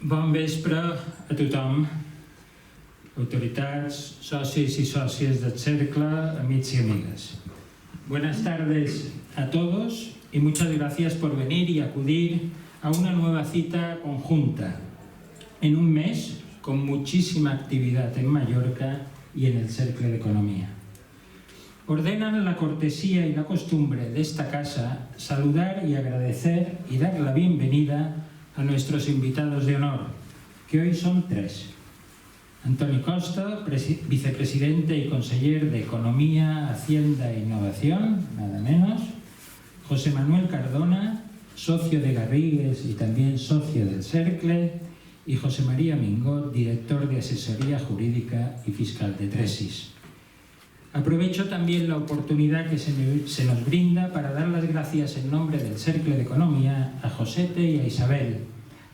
Bon vespre a tothom, autoritats, socis y socias del Cercle, amics y amigas. Buenas tardes a todos y muchas gracias por venir y acudir a una nueva cita conjunta en un mes con muchísima actividad en Mallorca y en el Cercle de Economía. Ordenan la cortesía y la costumbre de esta casa saludar y agradecer y dar la bienvenida a nuestros invitados de honor, que hoy son tres. Antonio Costa, vicepresidente y conseller de Economía, Hacienda e Innovación, nada menos. José Manuel Cardona, socio de Garrigues y también socio del Cercle. Y José María Mingot, director de Asesoría Jurídica y Fiscal de Tresis. Aprovecho también la oportunidad que se nos brinda para dar las gracias en nombre del Cercle de Economía a Josete y a Isabel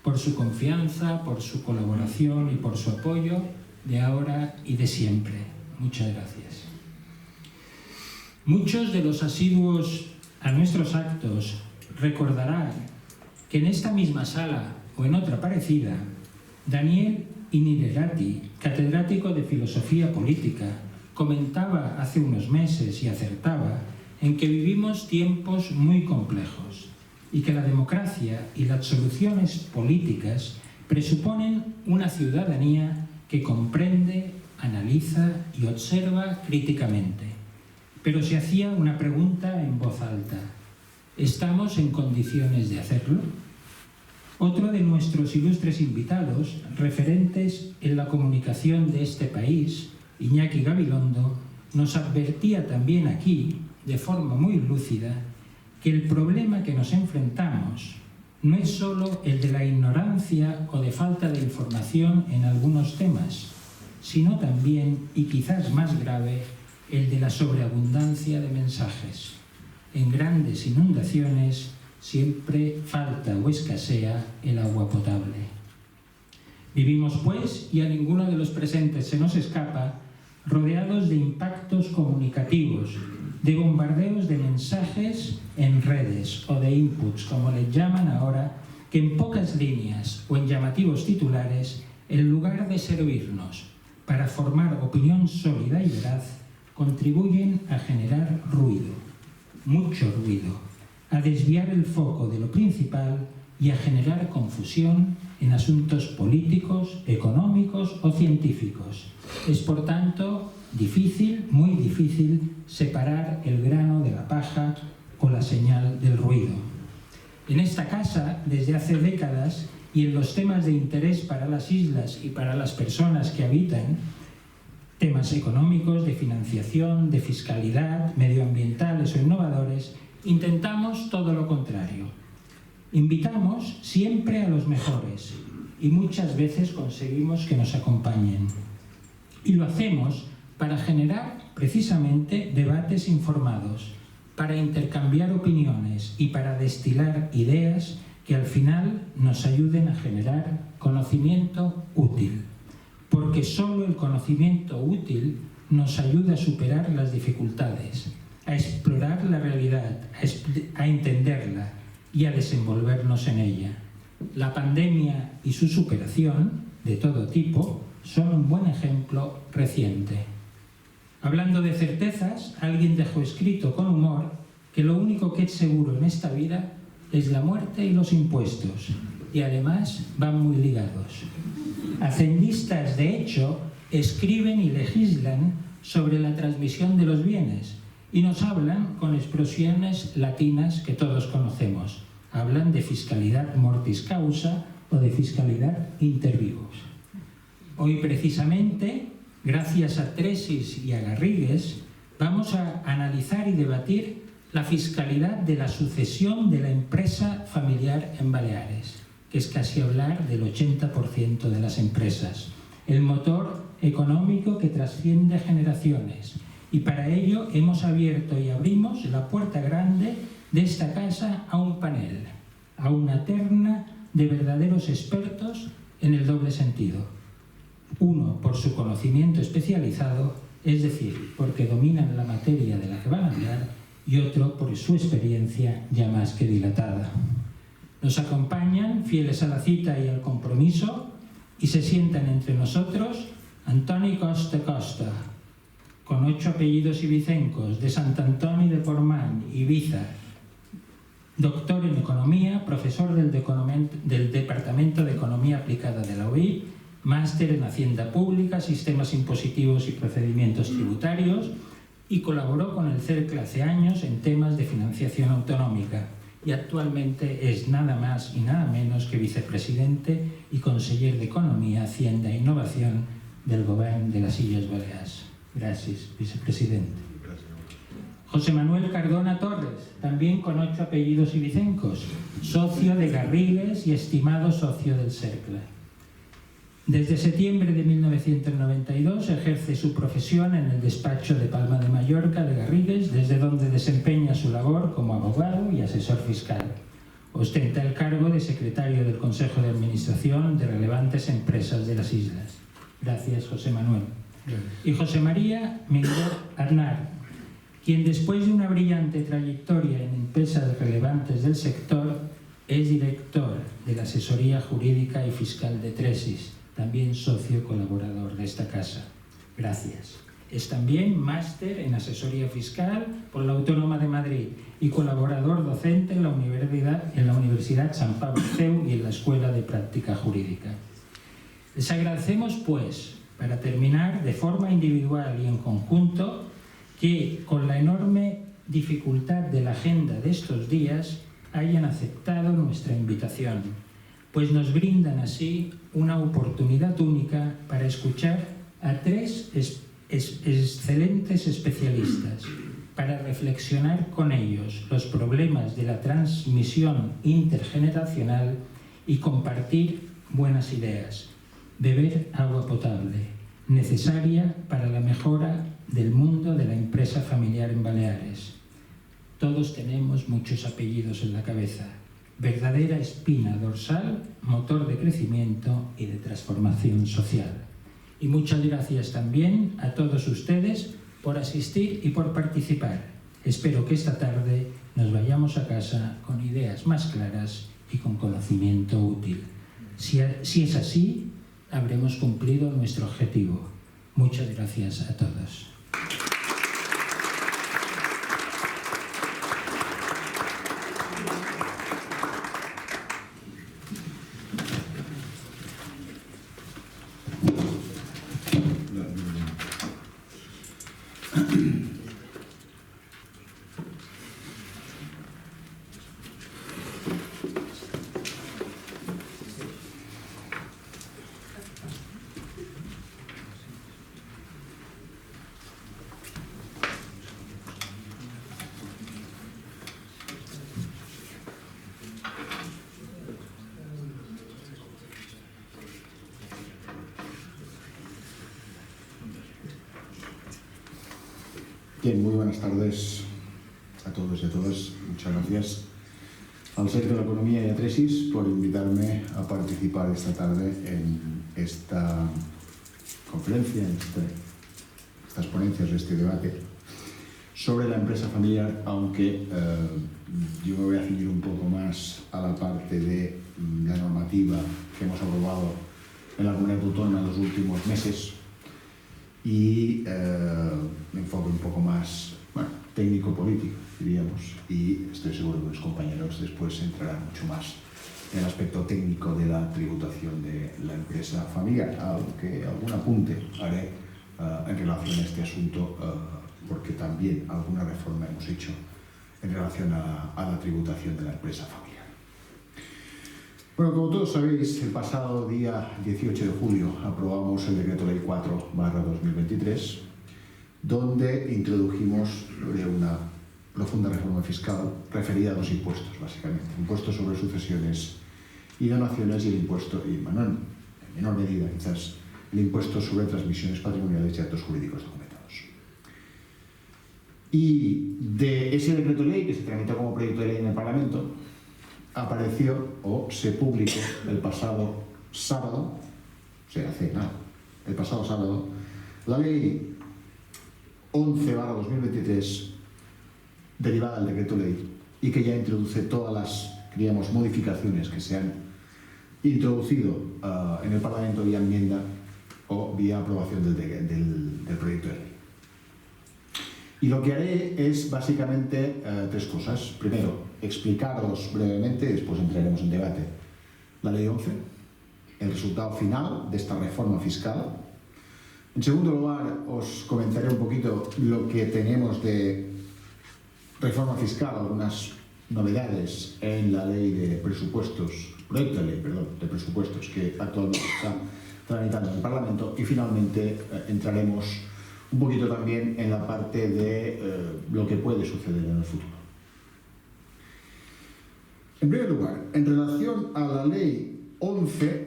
por su confianza, por su colaboración y por su apoyo de ahora y de siempre. Muchas gracias. Muchos de los asiduos a nuestros actos recordarán que en esta misma sala o en otra parecida, Daniel Inirerati, catedrático de Filosofía Política, comentaba hace unos meses y acertaba en que vivimos tiempos muy complejos y que la democracia y las soluciones políticas presuponen una ciudadanía que comprende, analiza y observa críticamente. Pero se hacía una pregunta en voz alta: ¿estamos en condiciones de hacerlo? Otro de nuestros ilustres invitados, referentes en la comunicación de este país, Iñaki Gabilondo, nos advertía también aquí, de forma muy lúcida, que el problema que nos enfrentamos no es solo el de la ignorancia o de falta de información en algunos temas, sino también, y quizás más grave, el de la sobreabundancia de mensajes. En grandes inundaciones siempre falta o escasea el agua potable. Vivimos, pues, y a ninguno de los presentes se nos escapa, rodeados de impactos comunicativos, de bombardeos de mensajes en redes o de inputs, como les llaman ahora, que en pocas líneas o en llamativos titulares, en lugar de servirnos para formar opinión sólida y veraz, contribuyen a generar ruido, mucho ruido, a desviar el foco de lo principal y a generar confusión en asuntos políticos, económicos o científicos. Es, por tanto, difícil, muy difícil, separar el grano de la paja o la señal del ruido. En esta casa, desde hace décadas, y en los temas de interés para las islas y para las personas que habitan, temas económicos, de financiación, de fiscalidad, medioambientales o innovadores, intentamos todo lo contrario. Invitamos siempre a los mejores y muchas veces conseguimos que nos acompañen. Y lo hacemos para generar precisamente debates informados, para intercambiar opiniones y para destilar ideas que al final nos ayuden a generar conocimiento útil. Porque solo el conocimiento útil nos ayuda a superar las dificultades, a explorar la realidad, a entenderla y a desenvolvernos en ella. La pandemia y su superación, de todo tipo, son un buen ejemplo reciente. Hablando de certezas, alguien dejó escrito con humor que lo único que es seguro en esta vida es la muerte y los impuestos, y además van muy ligados. Hacendistas, de hecho, escriben y legislan sobre la transmisión de los bienes y nos hablan con expresiones latinas que todos conocemos. Hablan de fiscalidad mortis causa o de fiscalidad inter vivos. Hoy, precisamente, gracias a Tresis y a Garrigues, vamos a analizar y debatir la fiscalidad de la sucesión de la empresa familiar en Baleares, que es casi hablar del 80% de las empresas, el motor económico que trasciende generaciones. Y para ello hemos abierto y abrimos la puerta grande de esta casa a un panel, a una terna de verdaderos expertos en el doble sentido. Uno por su conocimiento especializado, es decir, porque dominan la materia de la que van a hablar, y otro por su experiencia ya más que dilatada. Nos acompañan, fieles a la cita y al compromiso, y se sientan entre nosotros Antoni Costa Costa, con 8 apellidos ibicencos, de Sant Antoni de Portmany, Ibiza, doctor en Economía, profesor del Departamento de Economía Aplicada de la UIC, máster en Hacienda Pública, Sistemas Impositivos y Procedimientos Tributarios, y colaboró con el CERCLA hace años en temas de financiación autonómica, y actualmente es nada más y nada menos que vicepresidente y conseller de Economía, Hacienda e Innovación del Govern de las Illes Balears. Gracias, vicepresidente. José Manuel Cardona Torres, también con 8 apellidos ibicencos, socio de Garrigues y estimado socio del CERCLA. Desde septiembre de 1992 ejerce su profesión en el despacho de Palma de Mallorca de Garrigues, desde donde desempeña su labor como abogado y asesor fiscal. Ostenta el cargo de secretario del Consejo de Administración de relevantes empresas de las islas. Gracias, José Manuel. Y José María Miguel Arnar, quien después de una brillante trayectoria en empresas relevantes del sector, es director de la Asesoría Jurídica y Fiscal de Tresis, también socio colaborador de esta casa. Gracias. Es también máster en Asesoría Fiscal por la Autónoma de Madrid y colaborador docente en la Universidad San Pablo CEU y en la Escuela de Práctica Jurídica. Les agradecemos, pues, para terminar, de forma individual y en conjunto, que con la enorme dificultad de la agenda de estos días hayan aceptado nuestra invitación, pues nos brindan así una oportunidad única para escuchar a 3 excelentes especialistas, para reflexionar con ellos los problemas de la transmisión intergeneracional y compartir buenas ideas. Beber agua potable, necesaria para la mejora del mundo de la empresa familiar en Baleares. Todos tenemos muchos apellidos en la cabeza. Verdadera espina dorsal, motor de crecimiento y de transformación social. Y muchas gracias también a todos ustedes por asistir y por participar. Espero que esta tarde nos vayamos a casa con ideas más claras y con conocimiento útil. Si es así, habremos cumplido nuestro objetivo. Muchas gracias a todos. Bien, muy buenas tardes a todos y a todas. Muchas gracias al Centro de la Economía y a Tresis por invitarme a participar esta tarde en esta conferencia, en estas ponencias, este debate sobre la empresa familiar, aunque yo me voy a ceñir un poco más a la parte de la normativa que hemos aprobado en la Comunidad Autónoma en los últimos meses y me enfoco un poco más técnico-político, diríamos, y estoy seguro que los compañeros después entrarán mucho más en el aspecto técnico de la tributación de la empresa familiar, aunque algún apunte haré en relación a este asunto, porque también alguna reforma hemos hecho en relación a la tributación de la empresa familiar. Bueno, como todos sabéis, el pasado día 18 de julio aprobamos el Decreto Ley 4/2023, donde introdujimos una profunda reforma fiscal referida a 2 impuestos, básicamente. El impuesto sobre sucesiones y donaciones y el impuesto, y en menor medida quizás, el impuesto sobre transmisiones patrimoniales y actos jurídicos documentados. Y de ese decreto ley, que se tramitó como proyecto de ley en el Parlamento, apareció o se publicó el pasado sábado, el pasado sábado, la ley 11/2023, derivada del decreto ley, y que ya introduce todas las diríamos, modificaciones que se han introducido en el Parlamento vía enmienda o vía aprobación del proyecto de ley. Y lo que haré es básicamente tres cosas. Primero, explicaros brevemente, después entraremos en debate, la Ley 11, el resultado final de esta reforma fiscal. En segundo lugar, os comentaré un poquito lo que tenemos de reforma fiscal, algunas novedades en la ley de presupuestos, proyecto de ley, perdón, de presupuestos que actualmente está tramitando en el Parlamento, y finalmente entraremos un poquito también en la parte de lo que puede suceder en el futuro. En primer lugar, en relación a la ley 11,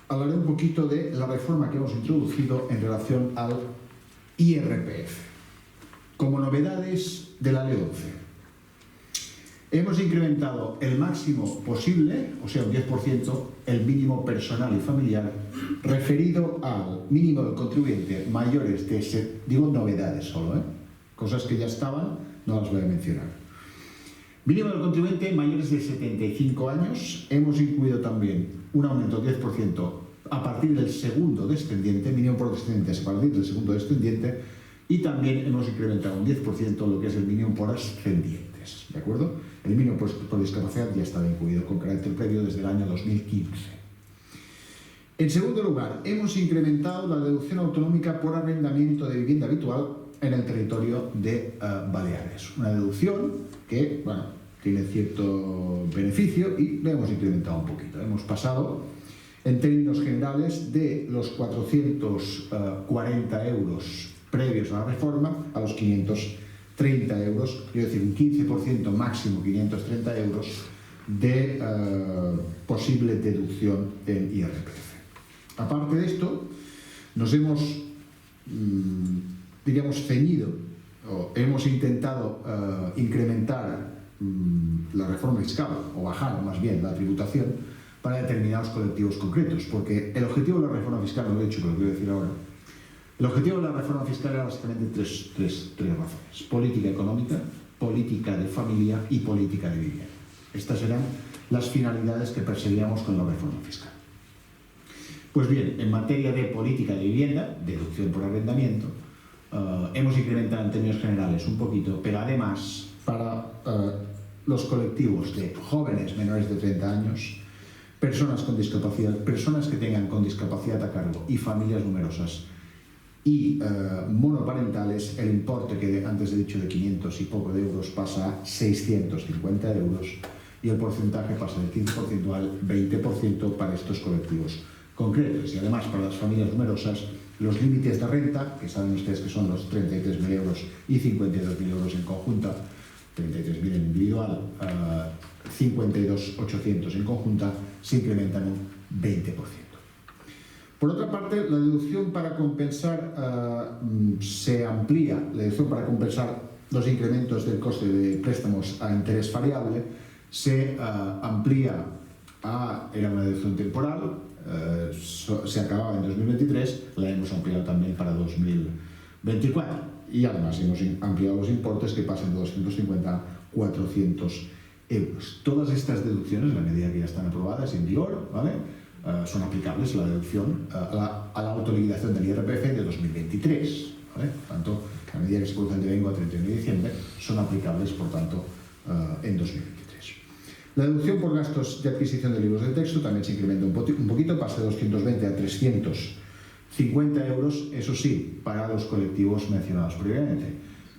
hablaré un poquito de la reforma que hemos introducido en relación al IRPF. Como novedades de la ley 11, hemos incrementado el máximo posible, o sea, un 10%, el mínimo personal y familiar, referido al mínimo del contribuyente mayores de, digo novedades solo, cosas que ya estaban, no las voy a mencionar. Mínimo del contribuyente mayores de 75 años, hemos incluido también un aumento del 10% a partir del segundo descendiente, mínimo por descendientes a partir del segundo descendiente, y también hemos incrementado un 10% lo que es el mínimo por ascendientes, ¿de acuerdo? El mínimo por discapacidad ya estaba incluido con carácter previo desde el año 2015. En segundo lugar, hemos incrementado la deducción autonómica por arrendamiento de vivienda habitual en el territorio de Baleares. Una deducción que, bueno, tiene cierto beneficio y la hemos incrementado un poquito. Hemos pasado, en términos generales, de los 440 euros previos a la reforma a los 530 euros, quiero decir, un 15% máximo, 530 euros de posible deducción en IRPF. Aparte de esto, nos hemos, diríamos, ceñido, o hemos intentado incrementar la reforma fiscal, o bajar más bien la tributación, para determinados colectivos concretos, porque el objetivo de la reforma fiscal, no lo he dicho, pero lo voy a decir ahora, el objetivo de la reforma fiscal era básicamente tres razones: política económica, política de familia y política de vivienda. Estas eran las finalidades que perseguíamos con la reforma fiscal. Pues bien, en materia de política de vivienda, deducción por arrendamiento, hemos incrementado en términos generales un poquito, pero además para los colectivos de jóvenes menores de 30 años, personas con discapacidad, personas que tengan con discapacidad a cargo y familias numerosas y monoparentales, el importe que antes he dicho de 500 y poco de euros pasa a 650 euros y el porcentaje pasa del 15% al 20% para estos colectivos concretos. Y además, para las familias numerosas, los límites de renta, que saben ustedes que son los 33.000 euros y 52.000 euros en conjunta, 33.000 en individual, 52.800 en conjunta, se incrementan un 20%. Por otra parte, la deducción para compensar se amplía, la deducción para compensar los incrementos del coste de préstamos a interés variable se amplía era una deducción temporal, se acababa en 2023, la hemos ampliado también para 2024 y además hemos ampliado los importes que pasan de 250 a 400 euros. Todas estas deducciones, en la medida que ya están aprobadas y en vigor, ¿vale?, son aplicables a la deducción, a la autoliquidación del IRPF de 2023. ¿Vale? Por tanto, a medida que se produce el devengo a 31 de diciembre, son aplicables, por tanto, en 2023. La deducción por gastos de adquisición de libros de texto también se incrementa un poquito, pasa de 220 a 350 euros, eso sí, para los colectivos mencionados previamente.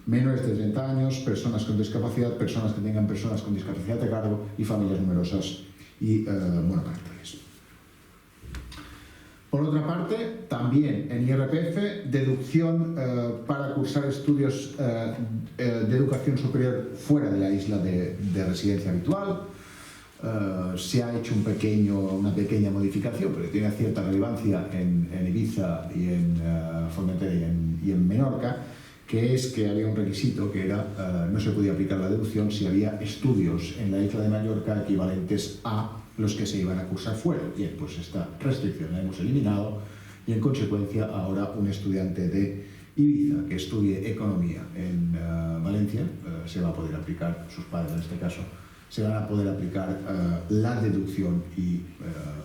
Menores de 30 años, personas con discapacidad, personas que tengan personas con discapacidad a cargo y familias numerosas y monoparentales. Por otra parte, también en IRPF, deducción para cursar estudios de educación superior fuera de la isla de residencia habitual. Se ha hecho una pequeña modificación, pero tiene cierta relevancia en Ibiza y en Formentera y en Menorca, que es que había un requisito que era no se podía aplicar la deducción si había estudios en la isla de Mallorca equivalentes a los que se iban a cursar fuera. Bien, pues esta restricción la hemos eliminado y en consecuencia ahora un estudiante de Ibiza que estudie economía en Valencia se va a poder aplicar, sus padres en este caso, se van a poder aplicar la deducción y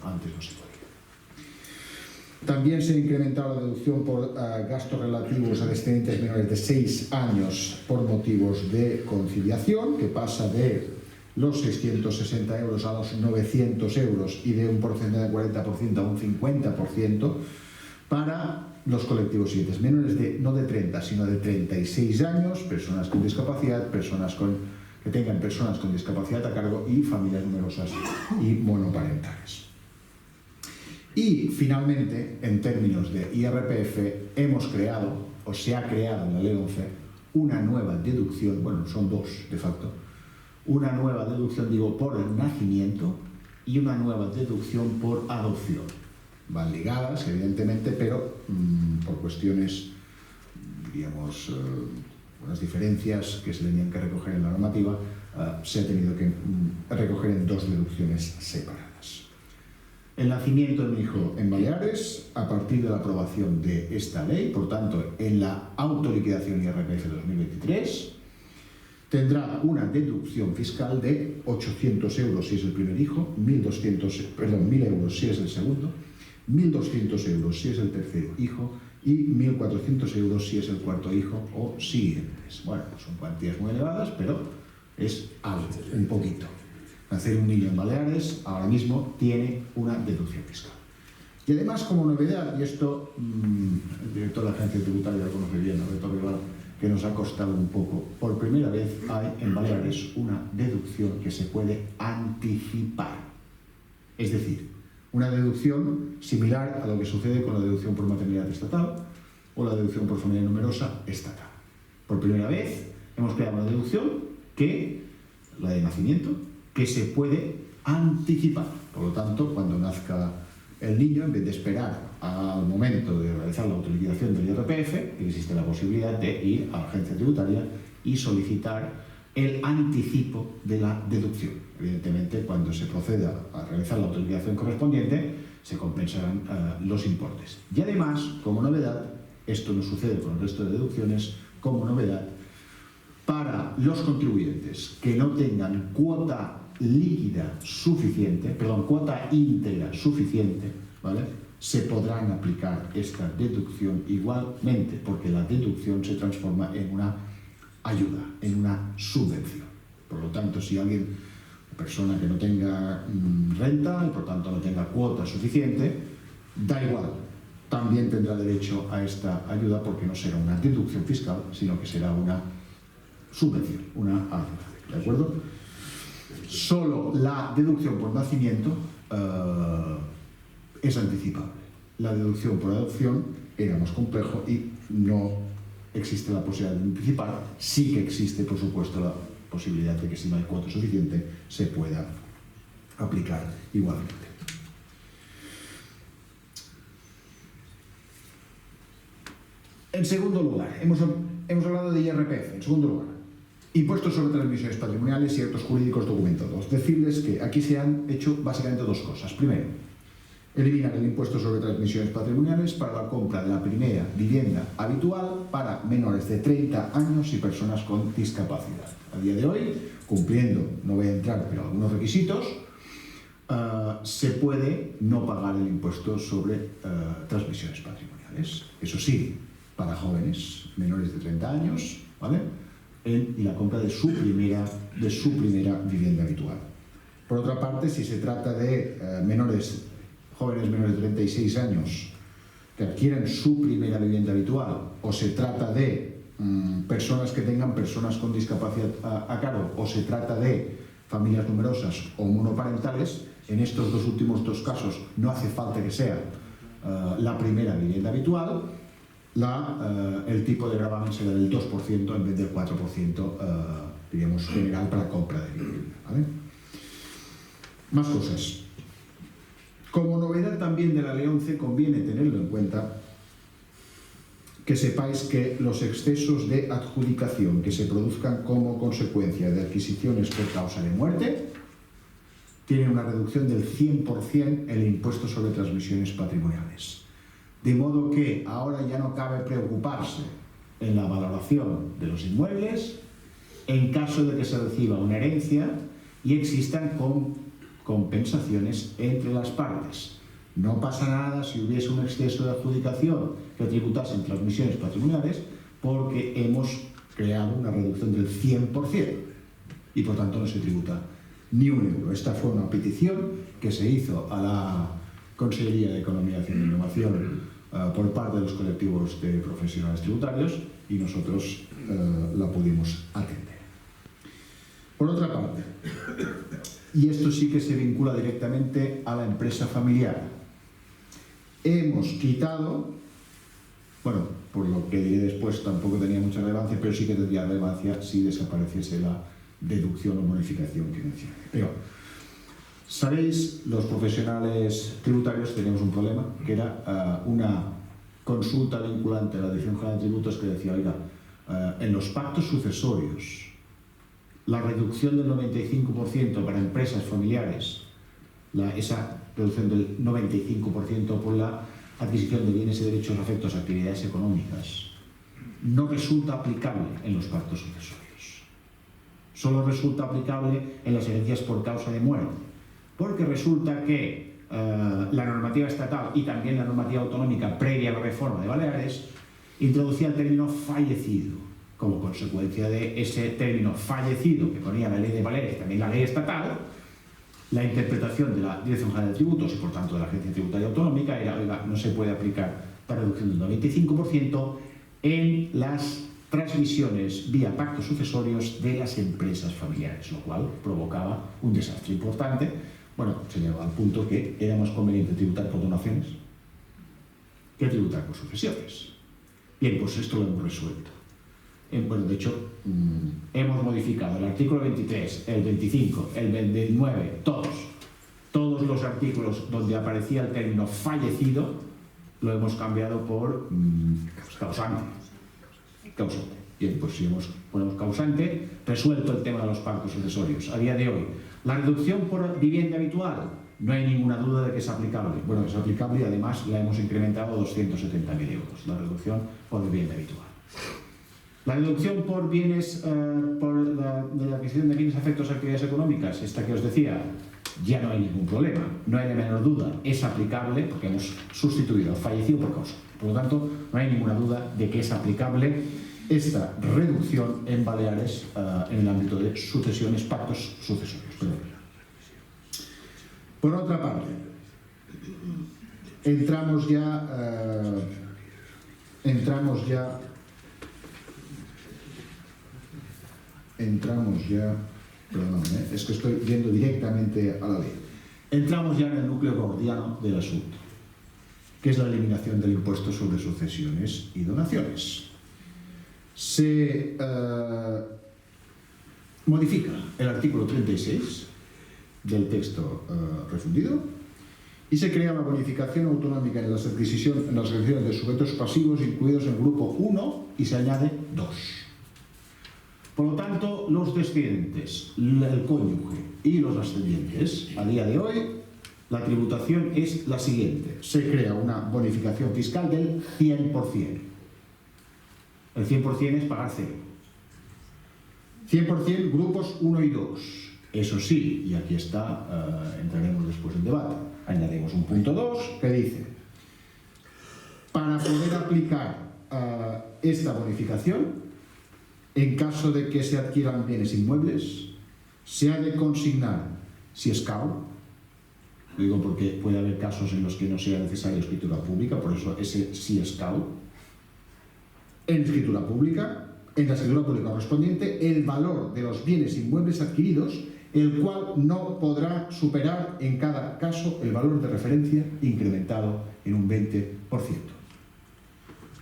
antes no se podía. También se ha incrementado la deducción por gastos relativos a descendientes menores de 6 años por motivos de conciliación, que pasa de los 660 euros a los 900 euros y de un porcentaje de 40% a un 50% para los colectivos siguientes, menores de no de 30, sino de 36 años, personas con discapacidad, que tengan personas con discapacidad a cargo y familias numerosas y monoparentales. Y finalmente, en términos de IRPF, hemos creado, o se ha creado en la Ley 11, una nueva deducción, bueno, son dos de facto, una nueva deducción, digo, por el nacimiento y una nueva deducción por adopción. Van ligadas, evidentemente, pero por cuestiones, diríamos, unas diferencias que se tenían que recoger en la normativa, se ha tenido que recoger en dos deducciones separadas. El nacimiento de un hijo en Baleares, a partir de la aprobación de esta ley, por tanto, en la autoliquidación IRPF 2023, tendrá una deducción fiscal de 800 euros si es el primer hijo, 1.000 euros si es el segundo, 1.200 euros si es el tercer hijo y 1.400 euros si es el cuarto hijo o siguientes. Bueno, son cuantías muy elevadas, pero es algo, un poquito. Nacer un niño en Baleares ahora mismo tiene una deducción fiscal. Y además, como novedad, y esto el director de la agencia tributaria lo conoce bien, Alberto Rival, que nos ha costado un poco, por primera vez hay en Baleares una deducción que se puede anticipar. Es decir, una deducción similar a lo que sucede con la deducción por maternidad estatal o la deducción por familia numerosa estatal. Por primera vez hemos creado una deducción la de nacimiento, que se puede anticipar. Por lo tanto, cuando nazca el niño, en vez de esperar al momento de realizar la autoliquidación del IRPF, existe la posibilidad de ir a la agencia tributaria y solicitar el anticipo de la deducción. Evidentemente, cuando se proceda a realizar la autoliquidación correspondiente, se compensarán los importes. Y además, como novedad, esto no sucede con el resto de deducciones, como novedad, para los contribuyentes que no tengan cuota líquida suficiente, cuota íntegra suficiente, ¿vale?, se podrán aplicar esta deducción igualmente, porque la deducción se transforma en una ayuda, en una subvención. Por lo tanto, si alguien, una persona que no tenga renta y por tanto no tenga cuota suficiente, da igual, también tendrá derecho a esta ayuda, porque no será una deducción fiscal, sino que será una subvención, una ayuda. ¿De acuerdo? Solo la deducción por nacimiento es anticipable. La deducción por adopción era más complejo y no existe la posibilidad de anticipar. Sí que existe, por supuesto, la posibilidad de que si no hay cuota suficiente se pueda aplicar igualmente. En segundo lugar, hemos hablado de IRPF. En segundo lugar, impuestos sobre transmisiones patrimoniales y actos jurídicos documentados. Decirles que aquí se han hecho básicamente dos cosas. Primero, eliminar el impuesto sobre transmisiones patrimoniales para la compra de la primera vivienda habitual para menores de 30 años y personas con discapacidad. A día de hoy, cumpliendo, no voy a entrar, pero algunos requisitos, se puede no pagar el impuesto sobre transmisiones patrimoniales. Eso sí, para jóvenes menores de 30 años, ¿vale?, y la compra de su primera vivienda habitual. Por otra parte, si se trata de jóvenes menores de 36 años que adquieran su primera vivienda habitual, o se trata de personas que tengan personas con discapacidad a cargo, o se trata de familias numerosas o monoparentales, en estos dos últimos casos no hace falta que sea la primera vivienda habitual. El tipo de gravamen será del 2% en vez del 4%, diríamos, general para compra de vivienda, ¿vale? Más cosas. Como novedad también de la Ley 11, conviene tenerlo en cuenta, que sepáis que los excesos de adjudicación que se produzcan como consecuencia de adquisiciones por causa de muerte tienen una reducción del 100% en el impuesto sobre transmisiones patrimoniales. De modo que ahora ya no cabe preocuparse en la valoración de los inmuebles en caso de que se reciba una herencia y existan compensaciones entre las partes. No pasa nada si hubiese un exceso de adjudicación que tributase en transmisiones patrimoniales, porque hemos creado una reducción del 100% y por tanto no se tributa ni un euro. Esta fue una petición que se hizo a la Consellería de Economía, Hacienda e Innovación por parte de los colectivos de profesionales tributarios y nosotros la pudimos atender. Por otra parte, y esto sí que se vincula directamente a la empresa familiar, hemos quitado, bueno, por lo que diré después tampoco tenía mucha relevancia, pero sí que tendría relevancia si desapareciese la deducción o bonificación que mencioné. Pero, sabéis, los profesionales tributarios teníamos un problema, que era una consulta vinculante a la Dirección General de Tributos que decía, oiga, en los pactos sucesorios, la reducción del 95% para empresas familiares, esa reducción del 95% por la adquisición de bienes y derechos afectos a actividades económicas, no resulta aplicable en los pactos sucesorios. Solo resulta aplicable en las herencias por causa de muerte, porque resulta que la normativa estatal y también la normativa autonómica previa a la reforma de Baleares introducía el término fallecido. Como consecuencia de ese término fallecido que ponía la ley de Baleares y también la ley estatal, la interpretación de la Dirección General de Tributos y por tanto de la Agencia Tributaria Autonómica era, oiga, no se puede aplicar la reducción del 95% en las transmisiones vía pactos sucesorios de las empresas familiares, lo cual provocaba un desastre importante. Bueno, se llegó al punto que era más conveniente tributar por donaciones que tributar por sucesiones. Bien, pues esto lo hemos resuelto. Bueno, de hecho, hemos modificado el artículo 23, el 25, el 29, todos los artículos donde aparecía el término fallecido, lo hemos cambiado por causante. Bien, pues si ponemos causante, resuelto el tema de los pactos sucesorios. A día de hoy, la reducción por vivienda habitual, no hay ninguna duda de que es aplicable. Bueno, es aplicable y además la hemos incrementado a 270.000 euros, la reducción por vivienda habitual. La reducción por bienes, de la adquisición de bienes afectos a actividades económicas, esta que os decía, ya no hay ningún problema, no hay la menor duda, es aplicable porque hemos sustituido al fallecido por causa. Por lo tanto, no hay ninguna duda de que es aplicable esta reducción en Baleares en el ámbito de sucesiones, pactos sucesorios. Por otra parte, entramos ya, perdón, es que estoy yendo directamente a la ley. Entramos ya en el núcleo gordiano del asunto, que es la eliminación del impuesto sobre sucesiones y donaciones. Se modifica el artículo 36 del texto refundido y se crea la bonificación autonómica en las adquisiciones de sujetos pasivos incluidos en el grupo 1 y se añade 2. Por lo tanto, los descendientes, el cónyuge y los ascendientes, a día de hoy, la tributación es la siguiente. Se crea una bonificación fiscal del 100%. El 100% es pagar cero. 100% grupos 1 y 2. Eso sí, y aquí está, entraremos después en debate, añadimos un punto 2 que dice, para poder aplicar esta bonificación, en caso de que se adquieran bienes inmuebles, se ha de consignar, si es CAU, lo digo porque puede haber casos en los que no sea necesaria escritura pública, por eso ese sí es CAU, en la escritura pública correspondiente, el valor de los bienes inmuebles adquiridos, el cual no podrá superar en cada caso el valor de referencia incrementado en un 20%.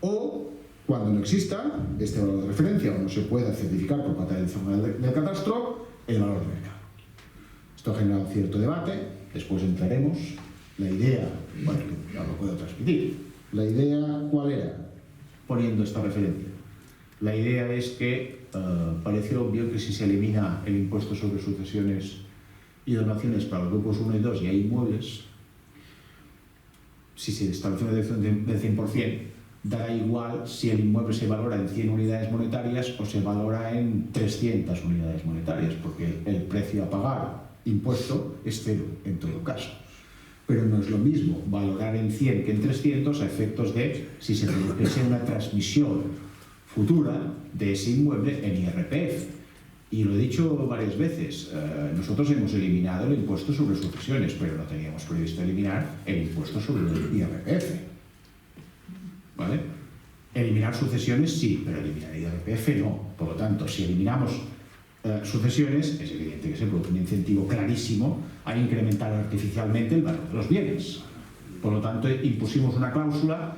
O, cuando no exista este valor de referencia o no se pueda certificar por parte del catastro, el valor de mercado. Esto ha generado cierto debate, después entraremos. La idea, bueno, ya lo puedo transmitir. La idea, ¿cuál era? Poniendo esta referencia. La idea es que parece obvio que si se elimina el impuesto sobre sucesiones y donaciones para los grupos 1 y 2 y hay inmuebles, si se establece una deducción del 100%, dará igual si el inmueble se valora en 100 unidades monetarias o se valora en 300 unidades monetarias, porque el precio a pagar impuesto es cero en todo caso. Pero no es lo mismo valorar en 100 que en 300 a efectos de si se produjese una transmisión futura de ese inmueble en IRPF. Y lo he dicho varias veces, nosotros hemos eliminado el impuesto sobre sucesiones, pero no teníamos previsto eliminar el impuesto sobre el IRPF. ¿Vale? Eliminar sucesiones sí, pero eliminar IRPF no. Por lo tanto, si eliminamos sucesiones, es evidente que se produce un incentivo clarísimo a incrementar artificialmente el valor de los bienes. Por lo tanto, impusimos una cláusula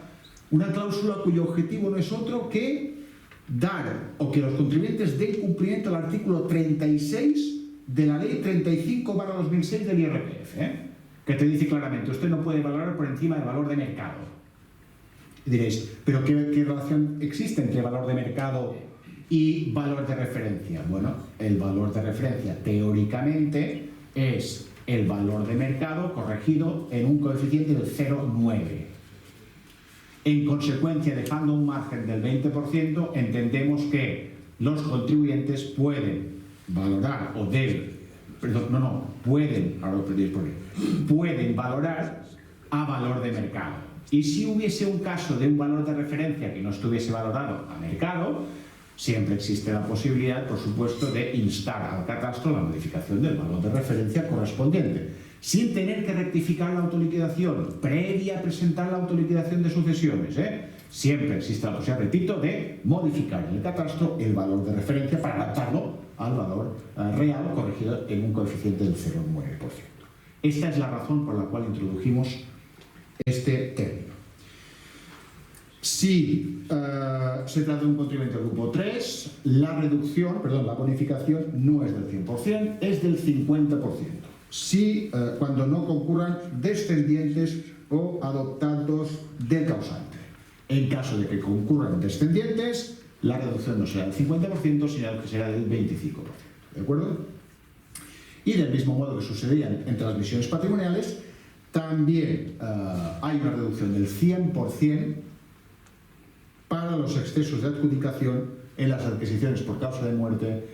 cuyo objetivo no es otro que dar o que los contribuyentes den cumplimiento al artículo 36 de la ley 35/2006 del IRPF, que te dice claramente, usted no puede valorar por encima del valor de mercado. Y diréis, ¿pero qué relación existe entre valor de mercado y valor de referencia? Bueno, el valor de referencia teóricamente es el valor de mercado corregido en un coeficiente del 0,9. En consecuencia, dejando un margen del 20%, entendemos que los contribuyentes pueden valorar o deben, pueden valorar a valor de mercado. Y si hubiese un caso de un valor de referencia que no estuviese valorado a mercado, siempre existe la posibilidad, por supuesto, de instar al catastro la modificación del valor de referencia correspondiente, sin tener que rectificar la autoliquidación previa a presentar la autoliquidación de sucesiones. Siempre existe la posibilidad, repito, de modificar en el catastro el valor de referencia para adaptarlo al valor real corregido en un coeficiente del 0,9%. Esta es la razón por la cual introdujimos este término. Si se trata de un contribuyente del grupo 3, la bonificación no es del 100%, es del 50%. Si cuando no concurran descendientes o adoptandos del causante. En caso de que concurran descendientes, la reducción no será del 50%, sino que será del 25%. ¿De acuerdo? Y del mismo modo que sucedía en transmisiones patrimoniales, también hay una reducción del 100% para los excesos de adjudicación en las adquisiciones por causa de muerte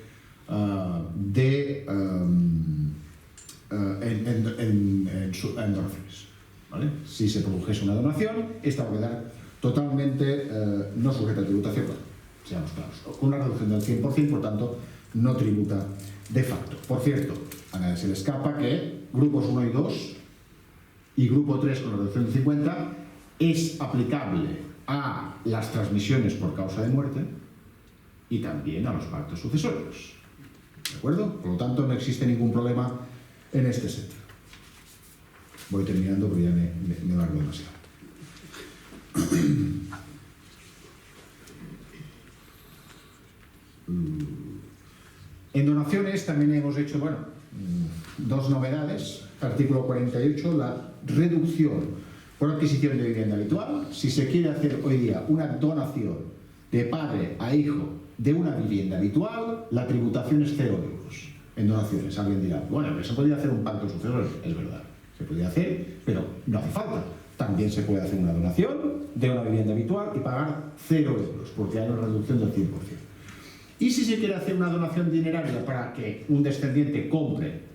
en donaciones. ¿Vale? Si se produjese una donación, esta va a quedar totalmente no sujeta a tributación, seamos claros, con una reducción del 100%, por tanto, no tributa de facto. Por cierto, a nadie se le escapa que grupos 1 y 2 y grupo 3 con la reducción del 50% es aplicable a las transmisiones por causa de muerte y también a los pactos sucesorios. ¿De acuerdo? Por lo tanto, no existe ningún problema en este sentido. Voy terminando porque ya me largo demasiado. En donaciones también hemos hecho, dos novedades. Artículo 48, la reducción por adquisición de vivienda habitual. Si se quiere hacer hoy día una donación de padre a hijo de una vivienda habitual, la tributación es 0 euros en donaciones. Alguien dirá, pero se podría hacer un pacto sucesorio. Es verdad, se podría hacer, pero no hace falta. También se puede hacer una donación de una vivienda habitual y pagar 0 euros, porque hay una reducción del 100%. Y si se quiere hacer una donación dineraria para que un descendiente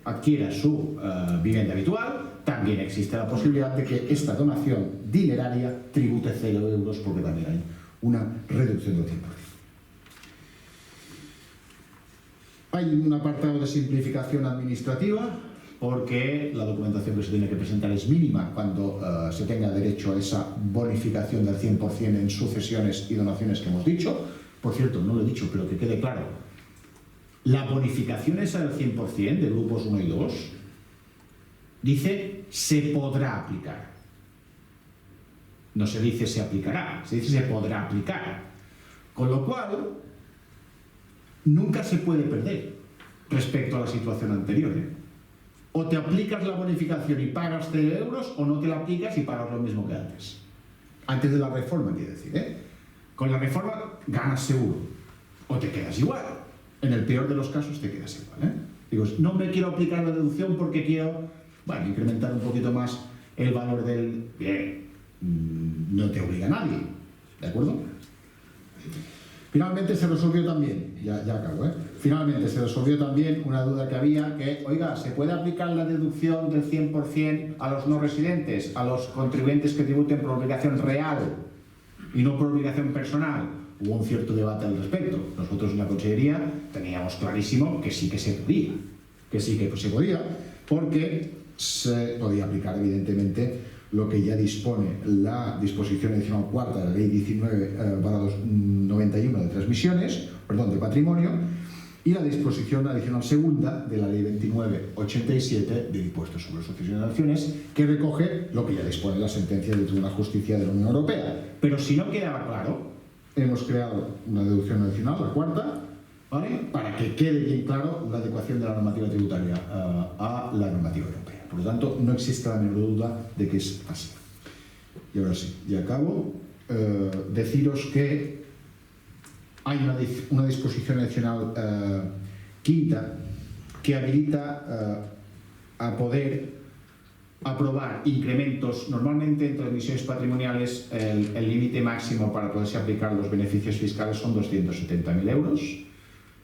adquiera su vivienda habitual, también existe la posibilidad de que esta donación dineraria tribute 0 euros, porque también hay una reducción del 100%. Hay un apartado de simplificación administrativa, porque la documentación que se tiene que presentar es mínima cuando se tenga derecho a esa bonificación del 100% en sucesiones y donaciones que hemos dicho. Por cierto, no lo he dicho, pero que quede claro. La bonificación esa del 100% de grupos 1 y 2 dice se podrá aplicar. No se dice se aplicará, se dice se podrá aplicar. Con lo cual, nunca se puede perder respecto a la situación anterior. O te aplicas la bonificación y pagas 0 euros, o no te la aplicas y pagas lo mismo que antes. Antes de la reforma, quiero decir, Con la reforma ganas seguro, o te quedas igual. En el peor de los casos te quedas igual. Digo, no me quiero aplicar la deducción porque quiero incrementar un poquito más el valor del bien. No te obliga a nadie. ¿De acuerdo? Finalmente se resolvió también, ya acabo, finalmente se resolvió también una duda que había, que, oiga, ¿se puede aplicar la deducción del 100% a los no residentes, a los contribuyentes que tributen por obligación real y no por obligación personal? Hubo un cierto debate al respecto. Nosotros en la Consellería teníamos clarísimo que sí que se podía, porque se podía aplicar evidentemente lo que ya dispone la disposición adicional cuarta de la Ley 19/91 de transmisiones, de patrimonio, y la disposición adicional segunda de la Ley 29/87 de impuestos sobre sucesiones y donaciones, que recoge lo que ya dispone la sentencia del Tribunal de Justicia de la Unión Europea. Pero si no quedaba claro, hemos creado una deducción adicional, la cuarta, ¿vale?, para que quede bien claro la adecuación de la normativa tributaria a la normativa europea. Por lo tanto, no existe la menor duda de que es así. Y ahora sí, y acabo. Deciros que hay una disposición adicional quinta que habilita a poder aprobar incrementos. Normalmente en transmisiones patrimoniales el límite máximo para poderse aplicar los beneficios fiscales son 270.000 euros.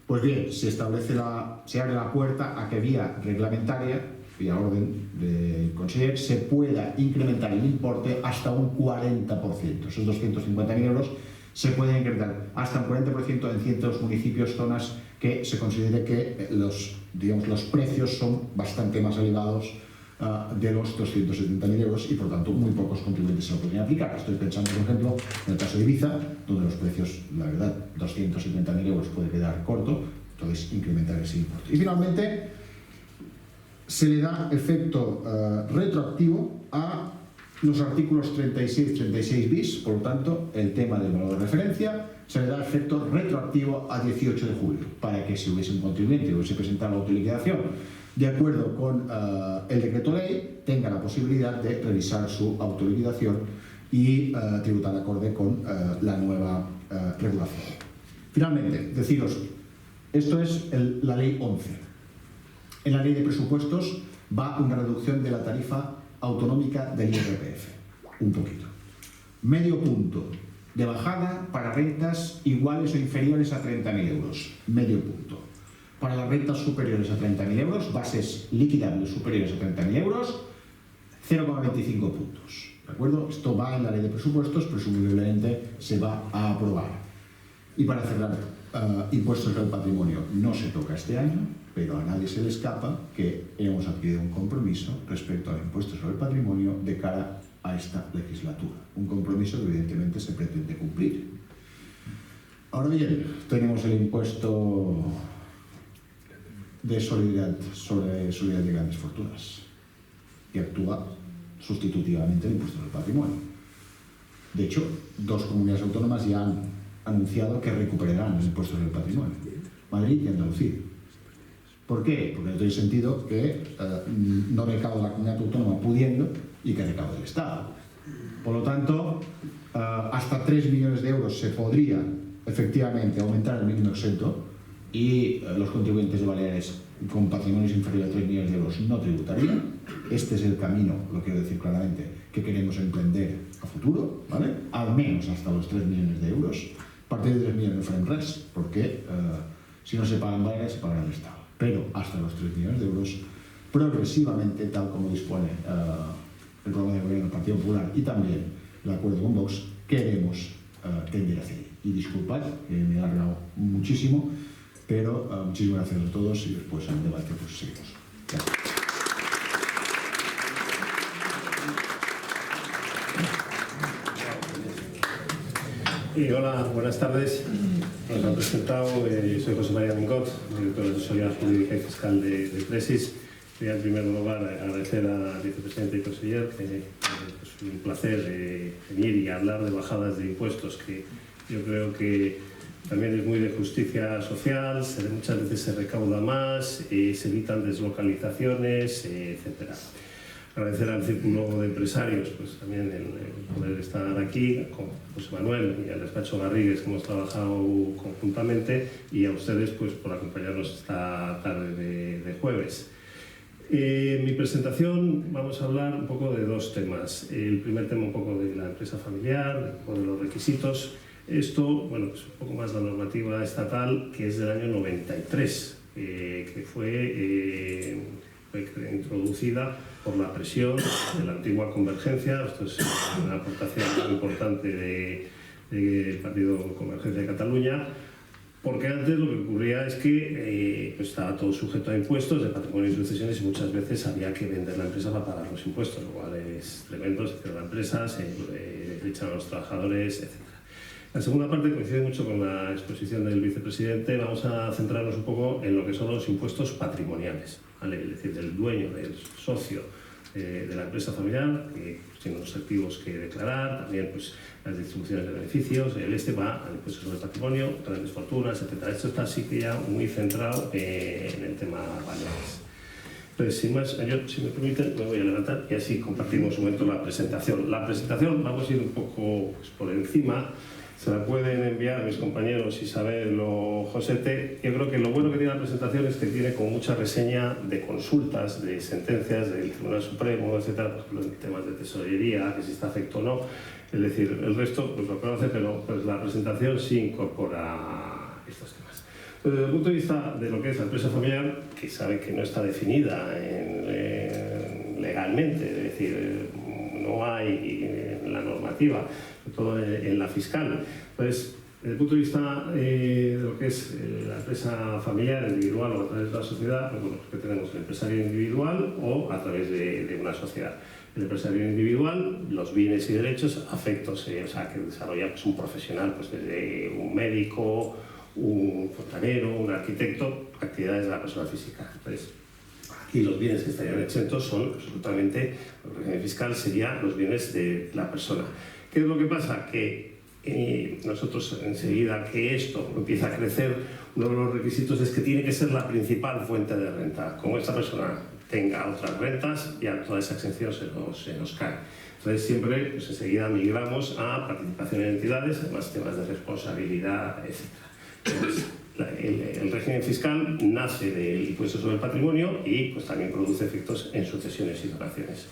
Pues bien, se abre la puerta a que vía reglamentaria, vía orden del conseller, se pueda incrementar el importe hasta un 40%. Esos 250.000 euros se pueden incrementar hasta un 40% en ciertos municipios, zonas que se considere que los precios son bastante más elevados de los 270.000 euros y por tanto muy pocos contribuyentes se lo podrían aplicar. Estoy pensando, por ejemplo, en el caso de Ibiza, donde los precios, la verdad, 270.000 euros puede quedar corto, entonces incrementar ese importe. Y finalmente, se le da efecto retroactivo a los artículos 36 bis, por lo tanto, el tema del valor de referencia se le da efecto retroactivo a 18 de julio, para que si hubiese un contribuyente que hubiese presentado la autoliquidación de acuerdo con el decreto ley, tenga la posibilidad de revisar su autoliquidación y tributar acorde con la nueva regulación. Finalmente, deciros, esto es la ley 11. En la ley de presupuestos va una reducción de la tarifa autonómica del IRPF, un poquito. Medio punto de bajada para rentas iguales o inferiores a 30.000 euros, medio punto. Para las rentas superiores a 30.000 euros, bases liquidables superiores a 30.000 euros, 0,25 puntos. ¿De acuerdo? Esto va en la ley de presupuestos, presumiblemente se va a aprobar. Y para cerrar, impuestos al patrimonio no se toca este año, pero a nadie se le escapa que hemos adquirido un compromiso respecto al impuesto sobre el patrimonio de cara a esta legislatura. Un compromiso que evidentemente se pretende cumplir. Ahora bien, tenemos el impuesto de solidaridad de grandes fortunas, que actúa sustitutivamente el impuesto del patrimonio. De hecho, 2 comunidades autónomas ya han anunciado que recuperarán el impuesto del patrimonio, Madrid y Andalucía. ¿Por qué? Porque no tiene sentido que no recaude la comunidad autónoma pudiendo y que recaude el Estado. Por lo tanto, hasta 3 millones de euros se podría efectivamente aumentar el mínimo exento y los contribuyentes de Baleares con patrimonios inferiores a 3 millones de euros no tributarían. Este es el camino, lo quiero decir claramente, que queremos emprender a futuro, ¿vale? Al menos hasta los 3 millones de euros. A partir de 3 millones no farem res, porque si no se pagan Baleares, se pagan el Estado. Pero hasta los 3 millones de euros, progresivamente, tal como dispone el programa de gobierno del Partido Popular y también el acuerdo con Vox, queremos tender hacia ahí. Y disculpad, que me he alargado muchísimo, pero muchísimas gracias a todos y después en el debate pues seguimos. Gracias. Hola, buenas tardes. Nos han presentado, soy José María Mincot, director de Asesoría Jurídica y Fiscal de Presis. Quería en primer lugar agradecer al vicepresidente y conseller, que es un placer venir y hablar de bajadas de impuestos, que yo creo que también es muy de justicia social, muchas veces se recauda más, se evitan deslocalizaciones, etcétera. Agradecer al Círculo de Empresarios pues también el poder estar aquí, con José Manuel y al despacho Garrigues, que hemos trabajado conjuntamente, y a ustedes pues por acompañarnos esta tarde de jueves. En mi presentación vamos a hablar un poco de dos temas. El primer tema un poco de la empresa familiar, un poco de los requisitos. Esto, bueno, pues un poco más la normativa estatal, que es del año 93, que fue introducida por la presión de la antigua Convergencia. Esto es una aportación muy importante del Partido Convergencia de Cataluña, porque antes lo que ocurría es que pues estaba todo sujeto a impuestos de patrimonio y sucesiones y muchas veces había que vender la empresa para pagar los impuestos, lo cual es tremendo, se cierra la empresa, se echan a los trabajadores, etc. La segunda parte coincide mucho con la exposición del vicepresidente. Vamos a centrarnos un poco en lo que son los impuestos patrimoniales, ¿vale? Es decir, del dueño, del socio de la empresa familiar, que tiene unos activos que declarar, también pues, las distribuciones de beneficios. El va al impuesto sobre el patrimonio, grandes fortunas, etc. Esto está sí que ya muy centrado en el tema Baleares. Entonces, sin más, yo, si me permiten, me voy a levantar y así compartimos un momento la presentación. La presentación vamos a ir un poco pues, por encima. Se la pueden enviar mis compañeros Isabel o Josete. Yo creo que lo bueno que tiene la presentación es que tiene como mucha reseña de consultas, de sentencias del Tribunal Supremo, etcétera, por ejemplo, en temas de tesorería, que si está afecto o no. Es decir, el resto pues lo conoce, pero pues, la presentación sí incorpora estos temas. Pero desde el punto de vista de lo que es la empresa familiar, que sabe que no está definida legalmente, es decir, no hay en la normativa, sobre todo en la fiscal. Entonces, desde el punto de vista de lo que es la empresa familiar, individual o a través de la sociedad, pues bueno, que tenemos el empresario individual o a través de una sociedad. El empresario individual, los bienes y derechos afectos, o sea, que desarrolla pues, un profesional, pues desde un médico, un fontanero, un arquitecto, actividades de la persona física. Entonces, aquí los bienes que estarían exentos son absolutamente, el régimen fiscal sería los bienes de la persona. ¿Qué es lo que pasa? Que nosotros enseguida que esto empieza a crecer, uno de los requisitos es que tiene que ser la principal fuente de renta. Como esta persona tenga otras rentas, ya toda esa exención se nos cae. Entonces siempre pues, enseguida migramos a participación en entidades, además temas de responsabilidad, etc. Entonces, el régimen fiscal nace del impuesto sobre el patrimonio y pues, también produce efectos en sucesiones y donaciones.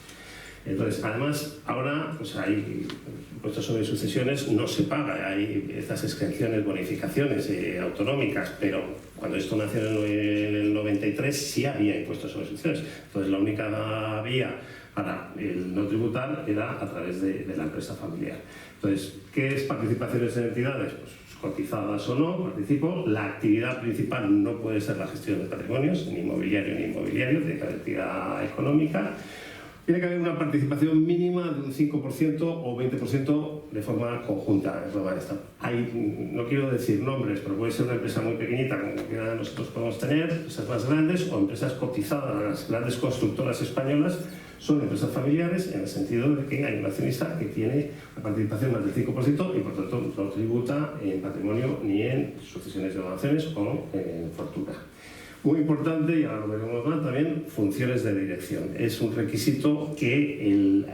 Entonces, además, ahora pues, hay impuestos sobre sucesiones, no se paga, hay estas exenciones, bonificaciones autonómicas, pero cuando esto nació en el 93 sí había impuestos sobre sucesiones. Entonces, la única vía para el no tributar era a través de la empresa familiar. Entonces, ¿qué es participaciones en entidades? Pues cotizadas o no, participo. La actividad principal no puede ser la gestión de patrimonios, ni inmobiliario, tiene que haber actividad económica. Tiene que haber una participación mínima de un 5% o 20% de forma conjunta. No quiero decir nombres, pero puede ser una empresa muy pequeñita, como cualquiera de nosotros podemos tener, empresas más grandes o empresas cotizadas. Las grandes constructoras españolas son empresas familiares en el sentido de que hay un accionista que tiene una participación más del 5% y por tanto no tributa en patrimonio ni en sucesiones de donaciones o en fortuna. Muy importante, y ahora lo veremos más también, funciones de dirección. Es un requisito que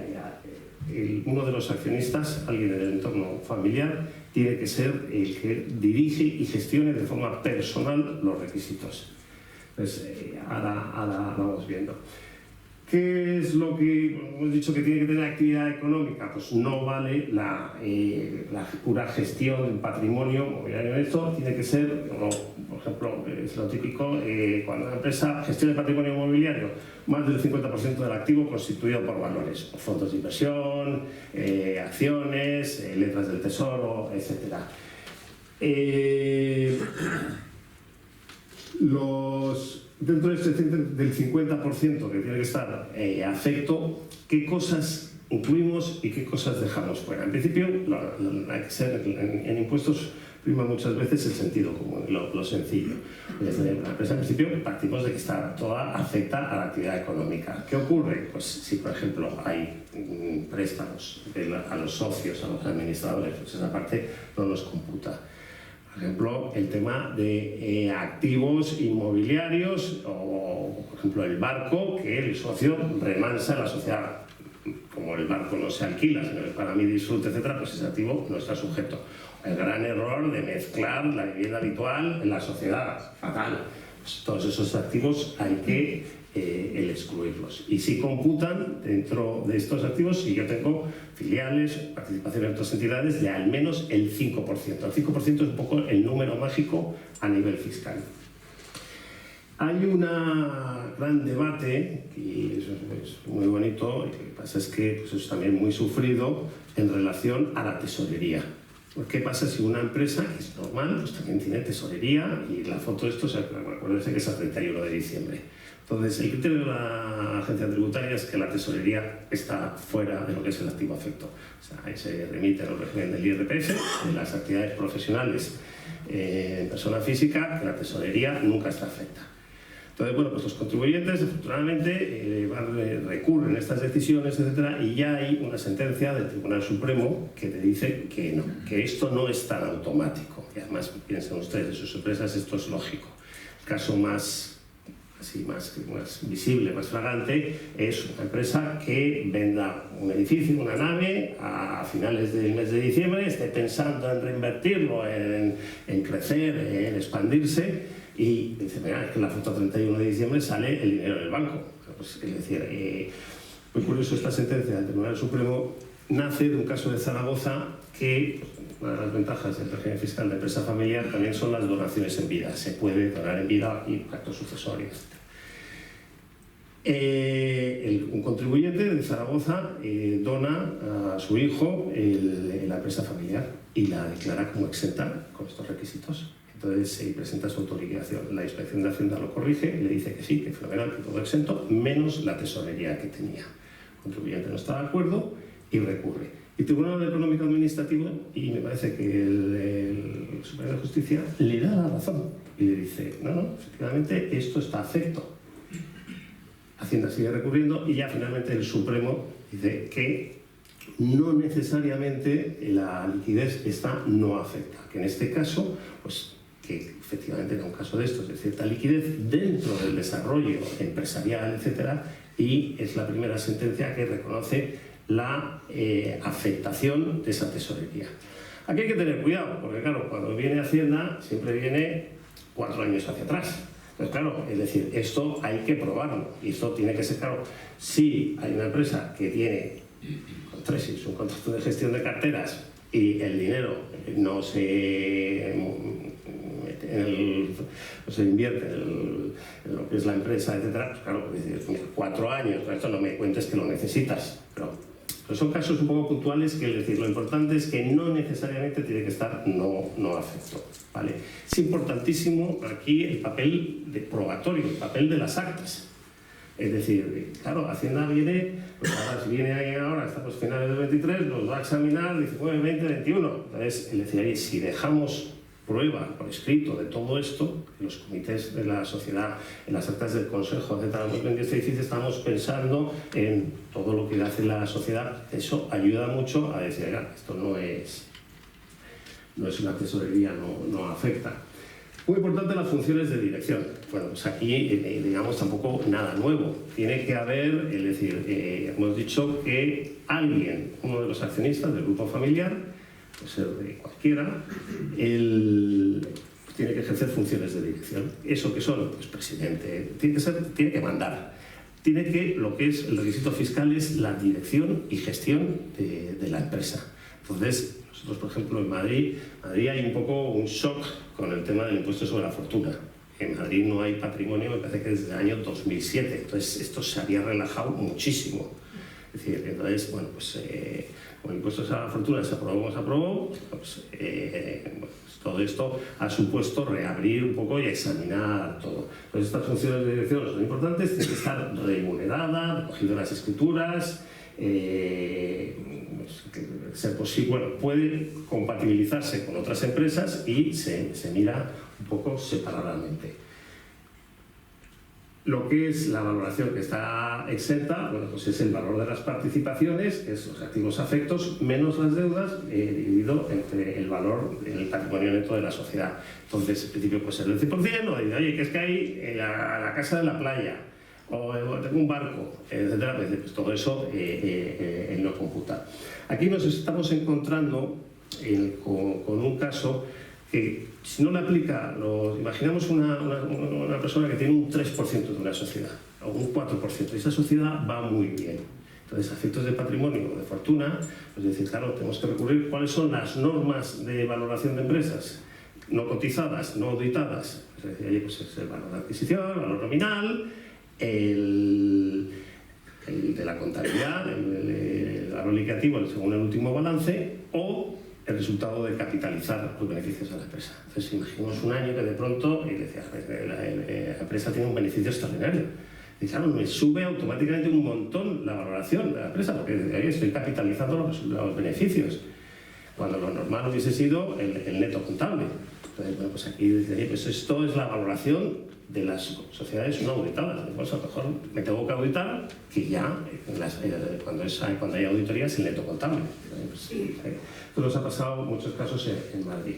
uno de los accionistas, alguien del entorno familiar, tiene que ser el que dirige y gestione de forma personal los requisitos. Entonces, ahora vamos viendo. ¿Qué es lo que hemos dicho que tiene que tener actividad económica? Pues no vale la pura gestión del patrimonio mobiliario. Esto tiene que ser, por ejemplo, es lo típico, cuando una empresa gestiona el patrimonio mobiliario, más del 50% del activo constituido por valores, por fondos de inversión, acciones, letras del tesoro, etc. Dentro de este del 50% que tiene que estar afecto, ¿qué cosas incluimos y qué cosas dejamos fuera? En principio, hay que ser, en impuestos prima muchas veces el sentido común, lo sencillo. Desde la empresa, en principio, partimos de que está toda afecta a la actividad económica. ¿Qué ocurre? Pues si, por ejemplo, hay préstamos a los socios, a los administradores, pues esa parte no nos computa. Por ejemplo, el tema de activos inmobiliarios o, por ejemplo, el barco que el socio remansa en la sociedad. Como el barco no se alquila, sino que para mi disfrute, etcétera, pues ese activo no está sujeto. El gran error de mezclar la vivienda habitual en la sociedad, fatal. Pues todos esos activos hay que el excluirlos. Y si computan dentro de estos activos, si yo tengo filiales, participación en otras entidades, de al menos el 5%. El 5% es un poco el número mágico a nivel fiscal. Hay un gran debate, y eso es muy bonito, y lo que pasa es que pues, es también muy sufrido en relación a la tesorería. ¿Qué pasa si una empresa, que es normal, pues también tiene tesorería? Y la foto de esto, acuérdense que es el 31 de diciembre. Entonces, el criterio de la agencia tributaria es que la tesorería está fuera de lo que es el activo afecto. O sea, ahí se remite al régimen del IRPF, de las actividades profesionales en persona física, que la tesorería nunca está afecta. Entonces, bueno, pues los contribuyentes, afortunadamente, recurren a estas decisiones, etcétera, y ya hay una sentencia del Tribunal Supremo que te dice que no, que esto no es tan automático. Y además, piensen ustedes, en sus empresas esto es lógico. El caso más visible, más flagrante, es una empresa que venda un edificio, una nave, a finales del mes de diciembre, esté pensando en reinvertirlo, en crecer, en expandirse, y dice, mira, es que la foto 31 de diciembre sale el dinero del banco. Pues, es decir, muy curioso, esta sentencia del Tribunal Supremo nace de un caso de Zaragoza que, pues, una de las ventajas del régimen fiscal de empresa familiar también son las donaciones en vida. Se puede donar en vida y actos sucesorios. Un contribuyente de Zaragoza dona a su hijo la empresa familiar y la declara como exenta con estos requisitos. Entonces se presenta su autoliquidación. La Inspección de Hacienda lo corrige y le dice que sí, que fenomenal, que todo exento, menos la tesorería que tenía. El contribuyente no está de acuerdo y recurre. Y el Tribunal Económico Administrativo, y me parece que el Superior de Justicia, le da la razón y le dice, no, efectivamente esto está afecto. Hacienda sigue recurriendo y ya finalmente el Supremo dice que no necesariamente la liquidez esta no afecta, que en este caso, pues que efectivamente era un caso de estos, de cierta liquidez dentro del desarrollo empresarial, etcétera, y es la primera sentencia que reconoce la afectación de esa tesorería. Aquí hay que tener cuidado, porque claro, cuando viene Hacienda siempre viene 4 años hacia atrás. Pues claro, es decir, esto hay que probarlo y esto tiene que ser claro. Si hay una empresa que tiene con Tresis un contrato de gestión de carteras y el dinero no se invierte en lo que es la empresa, etcétera, pues claro, dices, mira, 4 años, esto no me cuentes que lo necesitas, pero son casos un poco puntuales que, es decir, lo importante es que no necesariamente tiene que estar no afecto, ¿vale? Es importantísimo aquí el papel de probatorio, el papel de las actas. Es decir, claro, Hacienda viene, pues ahora si viene ahí ahora, estamos finales del 23, los va a examinar 19, 20, 21. Entonces, es decir, ahí, si dejamos prueba por escrito de todo esto, en los comités de la sociedad, en las actas del Consejo, etcétera, en este edificio estamos pensando en todo lo que hace la sociedad. Eso ayuda mucho a decir, oiga, esto no es una tesorería, no afecta. Muy importante las funciones de dirección. Bueno, pues aquí, digamos, tampoco nada nuevo. Tiene que haber, es decir, hemos dicho que alguien, uno de los accionistas del grupo familiar, puede ser de cualquiera, tiene que ejercer funciones de dirección. ¿Eso qué son? Pues presidente, tiene que mandar. Lo que es el requisito fiscal es la dirección y gestión de la empresa. Entonces, nosotros, por ejemplo, en Madrid hay un poco un shock con el tema del impuesto sobre la fortuna. En Madrid no hay patrimonio, me parece que desde el año 2007. Entonces, esto se había relajado muchísimo. Es decir, entonces, bueno, pues con el impuesto sobre la fortuna se aprobó, pues, todo esto ha supuesto reabrir un poco y examinar todo. Entonces, estas funciones de dirección son importantes, tienen que estar remuneradas, recogidas en las escrituras, ser posible, bueno, puede compatibilizarse con otras empresas y se mira un poco separadamente. Lo que es la valoración que está exenta, bueno, pues es el valor de las participaciones, que es los activos afectos, menos las deudas, dividido entre el valor del patrimonio neto de la sociedad. Entonces, en principio puede ser el 100%, o dice, oye, que es que hay la casa de la playa, o tengo un barco, etcétera, pues todo eso no computa. Aquí nos estamos encontrando con un caso que, si no le aplica, imaginamos una persona que tiene un 3% de una sociedad, o un 4%. Esa sociedad va muy bien. Entonces, a efectos de patrimonio o de fortuna, es decir, claro, tenemos que recurrir cuáles son las normas de valoración de empresas no cotizadas, no auditadas. Es decir, ahí pues es el valor de adquisición, el valor nominal, el de la contabilidad, el valor liquidativo según el último balance, o el resultado de capitalizar los beneficios de la empresa. Entonces, imaginemos un año que de pronto la empresa tiene un beneficio extraordinario. Y claro, me sube automáticamente un montón la valoración de la empresa, porque desde ahí estoy capitalizando los beneficios, cuando lo normal hubiese sido el neto contable. Entonces, bueno, pues aquí desde ahí, pues esto es la valoración de las sociedades no auditadas. Pues a lo mejor me tengo que auditar, que ya cuando hay auditoría es el neto contable. Pues, esto nos ha pasado en muchos casos en Madrid.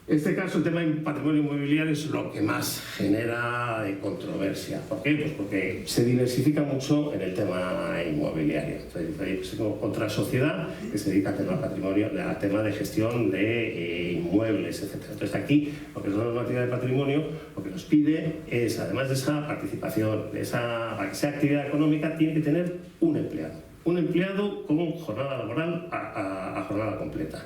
En este caso, el tema del patrimonio inmobiliario es lo que más genera controversia. ¿Por qué? Pues porque se diversifica mucho en el tema inmobiliario. Entonces, pues, tengo otra sociedad que se dedica al tema patrimonio, al tema de gestión de inmuebles, etc. Entonces, aquí, lo que es la normativa de patrimonio, lo que nos pide es, además de esa participación, para que sea actividad económica, tiene que tener un empleado. Un empleado con jornada laboral a jornada completa.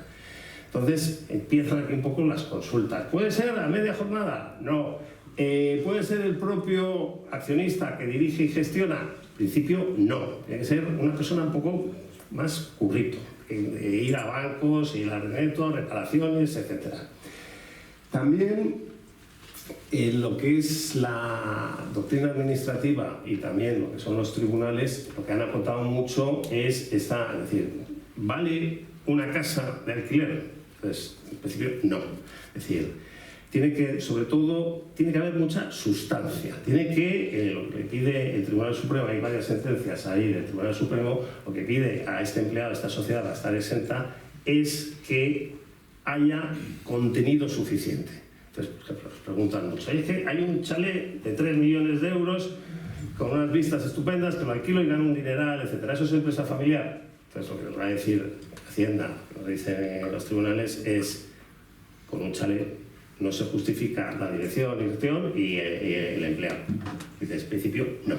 Entonces empiezan aquí un poco las consultas. ¿Puede ser a media jornada? No. ¿Puede ser el propio accionista que dirige y gestiona? En principio, no. Tiene que ser una persona un poco más currito, ir a bancos, ir a netos, reparaciones, etc. También lo que es la doctrina administrativa y también lo que son los tribunales, lo que han apuntado mucho es decir, ¿vale una casa de alquiler? Pues, en principio, no. Es decir, sobre todo, tiene que haber mucha sustancia. Tiene que, lo que pide el Tribunal Supremo, hay varias sentencias ahí del Tribunal Supremo, lo que pide a este empleado, a esta sociedad, a estar exenta, es que haya contenido suficiente. Entonces, por ejemplo, nos preguntan mucho, es que hay un chalet de 3 millones de euros con unas vistas estupendas, que lo alquilo y gano un dineral, etc. ¿Eso es empresa familiar? Entonces, lo que nos va a decir Hacienda, lo que dicen los tribunales, es con un chalet no se justifica la dirección y el empleado. Dice, en principio, no.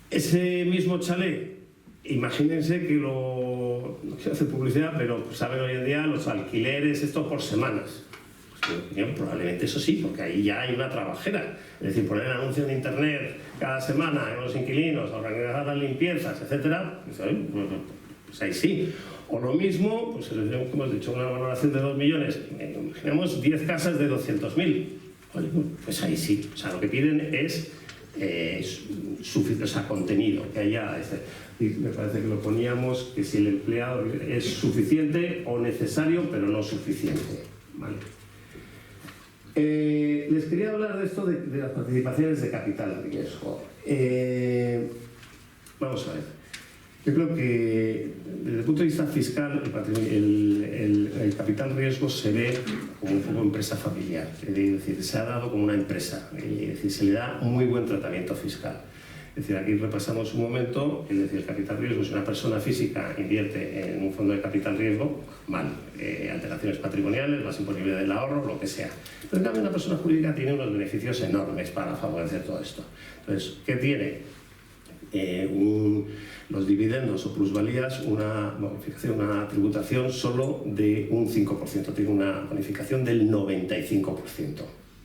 Ese mismo chalet, imagínense que no quiero hacer publicidad, pero saben hoy en día los alquileres, esto por semanas. Pues, en mi opinión, probablemente eso sí, porque ahí ya hay una trabajera. Es decir, poner anuncios en internet cada semana en los inquilinos, organizar las limpiezas, etc. Pues ahí sí. O lo mismo, pues hemos dicho una valoración de 2 millones, imaginemos 10 casas de 200.000. Pues ahí sí. O sea, lo que piden es contenido, que haya. Y me parece que lo poníamos, que si el empleado es suficiente o necesario, pero no suficiente. ¿Vale? Les quería hablar de esto de las participaciones de capital riesgo. Vamos a ver. Yo creo que desde el punto de vista fiscal el capital riesgo se ve como un poco empresa familiar, es decir, se ha dado como una empresa, es decir, se le da un muy buen tratamiento fiscal. Es decir, aquí repasamos un momento, es decir, el capital riesgo, si una persona física invierte en un fondo de capital riesgo, mal, alteraciones patrimoniales, más imposibilidad del ahorro, lo que sea. Pero en cambio una persona jurídica tiene unos beneficios enormes para favorecer todo esto. Entonces, ¿qué tiene? Los dividendos o plusvalías, una tributación solo de un 5%, tiene una bonificación del 95%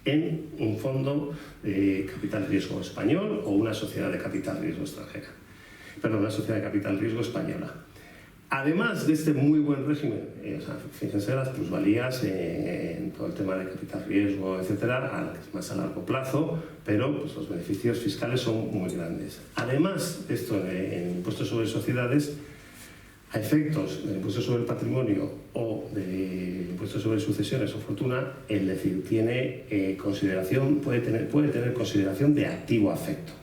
en un fondo de capital riesgo español o una sociedad de capital riesgo extranjera. Perdón, una sociedad de capital riesgo española. Además de este muy buen régimen, fíjense las plusvalías en todo el tema de capital riesgo, etcétera, más a largo plazo, pero pues, los beneficios fiscales son muy grandes. Además de esto, en impuestos sobre sociedades, a efectos del impuesto sobre el patrimonio o del impuesto sobre sucesiones o fortuna, es decir, puede tener consideración de activo afecto.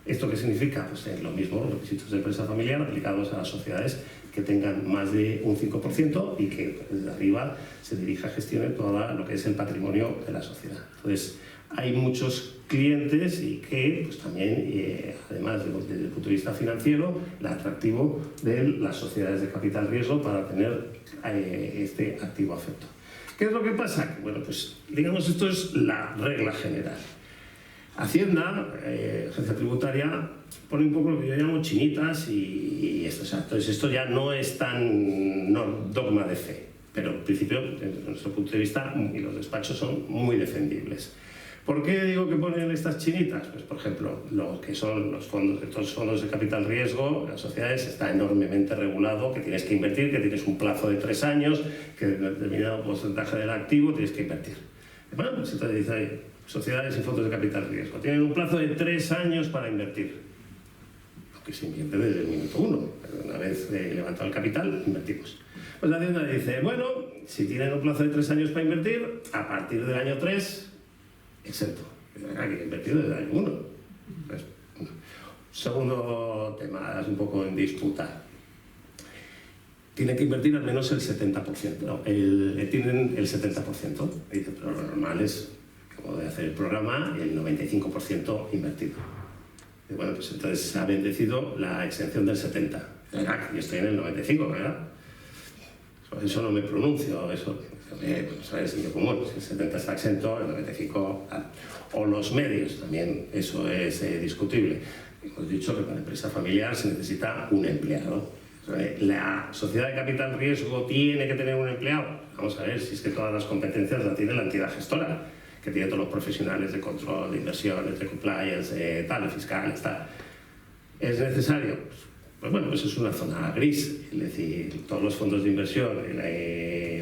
¿Esto qué significa? Pues lo mismo, los requisitos de empresa familiar aplicados a las sociedades que tengan más de un 5% y que desde arriba se dirija, gestione todo lo que es el patrimonio de la sociedad. Entonces, hay muchos clientes y que pues, también, además desde el punto de vista financiero, el atractivo de las sociedades de capital riesgo para tener este activo afecto. ¿Qué es lo que pasa? Bueno, pues digamos esto es la regla general. Hacienda, agencia tributaria, pone un poco lo que yo llamo chinitas y esto. O sea, entonces esto ya no es tan dogma de fe, pero en principio, desde nuestro punto de vista, y los despachos son muy defendibles. ¿Por qué digo que ponen estas chinitas? Pues, por ejemplo, lo que son los fondos, estos fondos de capital riesgo, las sociedades, está enormemente regulado, que tienes que invertir, que tienes un plazo de 3 años, que en determinado porcentaje del activo tienes que invertir. Bueno, pues entonces dice ahí, sociedades y fondos de capital riesgo, tienen un plazo de 3 años para invertir. Aunque se invierte desde el minuto 1, una vez levantado el capital, invertimos. Pues la Hacienda dice, bueno, si tienen un plazo de 3 años para invertir, a partir del año 3, exento. Hay que invertir desde el año 1. Pues, segundo tema, es un poco en disputa. Tienen que invertir al menos el 70%. No, tienen el 70%. Dice, pero lo normal es, como de hacer el programa, el 95% invertido. Y bueno, pues entonces se ha bendecido la exención del 70%. Yo estoy en el 95%, ¿verdad? Por eso no me pronuncio, eso. Pues es sentido común, si el 70 está exento, el 95 tal. O los medios, también eso es discutible. Hemos dicho que para la empresa familiar se necesita un empleado. ¿La sociedad de capital riesgo tiene que tener un empleado? Vamos a ver si es que todas las competencias las tiene la entidad gestora, que tiene todos los profesionales de control, de inversiones, de compliance, tal, fiscales, tal. ¿Es necesario? Pues bueno, eso es una zona gris, es decir, todos los fondos de inversión,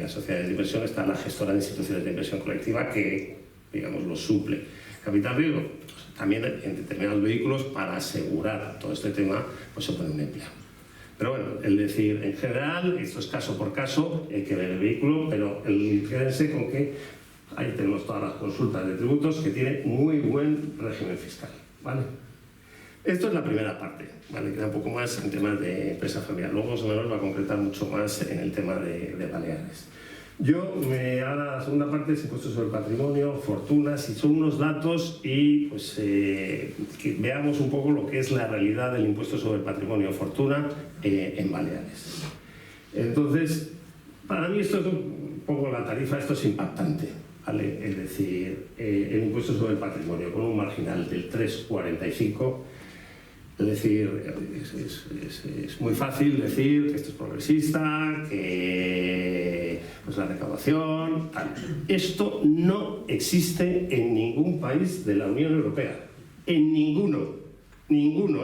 las sociedades de inversión, está la gestora de instituciones de inversión colectiva que, digamos, lo suple. Capital riesgo, pues, también en determinados vehículos, para asegurar todo este tema, pues se pone un empleado. Pero bueno, es decir, en general, esto es caso por caso, hay que ver el vehículo, pero quédense con que ahí tenemos todas las consultas de tributos, que tiene muy buen régimen fiscal, ¿vale? Esto es la primera parte, ¿vale? Queda un poco más en temas de empresa familiar. Luego José Manuel va a concretar mucho más en el tema de Baleares. Ahora la segunda parte es impuestos sobre el patrimonio, fortunas, y son unos datos y pues que veamos un poco lo que es la realidad del impuesto sobre el patrimonio o fortuna en Baleares. Entonces, para mí esto es un poco la tarifa, esto es impactante, ¿vale? Es decir, el impuesto sobre el patrimonio con un marginal del 3,45%. Es decir, es muy fácil decir que esto es progresista, que pues la recaudación, tal. Esto no existe en ningún país de la Unión Europea. En ninguno,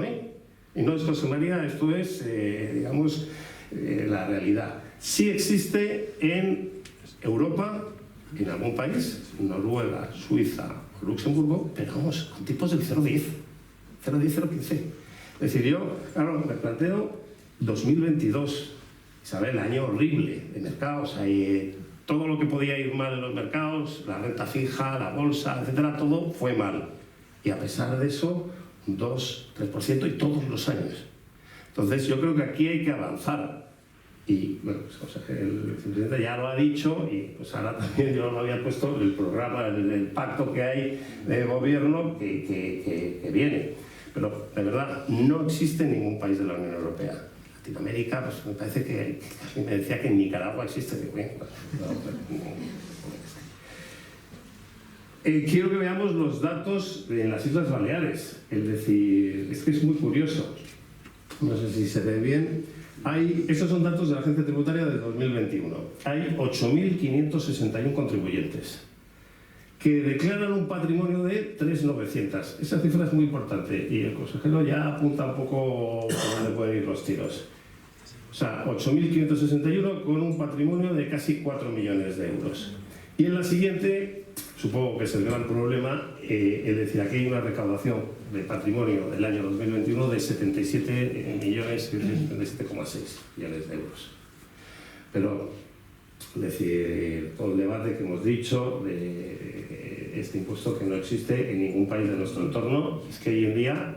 ¿eh? Y no es José María, esto es, digamos, la realidad. Sí existe en Europa, en algún país, Noruega, Suiza o Luxemburgo, pero vamos, con tipos del 0,10, 0,15. Es decir, yo, claro, me planteo 2022, ¿sabes? El año horrible de mercados, todo lo que podía ir mal en los mercados, la renta fija, la bolsa, etcétera, todo fue mal. Y a pesar de eso, 2, 3% y todos los años. Entonces, yo creo que aquí hay que avanzar. Y bueno, pues, el vicepresidente ya lo ha dicho y pues ahora también yo lo había puesto el programa, el pacto que hay de gobierno que viene. Pero de verdad no existe en ningún país de la Unión Europea. Latinoamérica, pues me parece que casi me decía que en Nicaragua existe. Quiero que veamos los datos de las Islas Baleares. Es decir, es que es muy curioso. No sé si se ve bien. Estos son datos de la Agencia Tributaria del 2021. Hay 8.561 contribuyentes que declaran un patrimonio de 3.900. Esa cifra es muy importante y el consejero ya apunta un poco por dónde pueden ir los tiros. O sea, 8.561 con un patrimonio de casi 4 millones de euros. Y en la siguiente, supongo que es el gran problema, es decir, aquí hay una recaudación de patrimonio del año 2021 de 77,6 millones de euros. Pero, es decir, todo el debate que hemos dicho de este impuesto que no existe en ningún país de nuestro entorno, es que hoy en día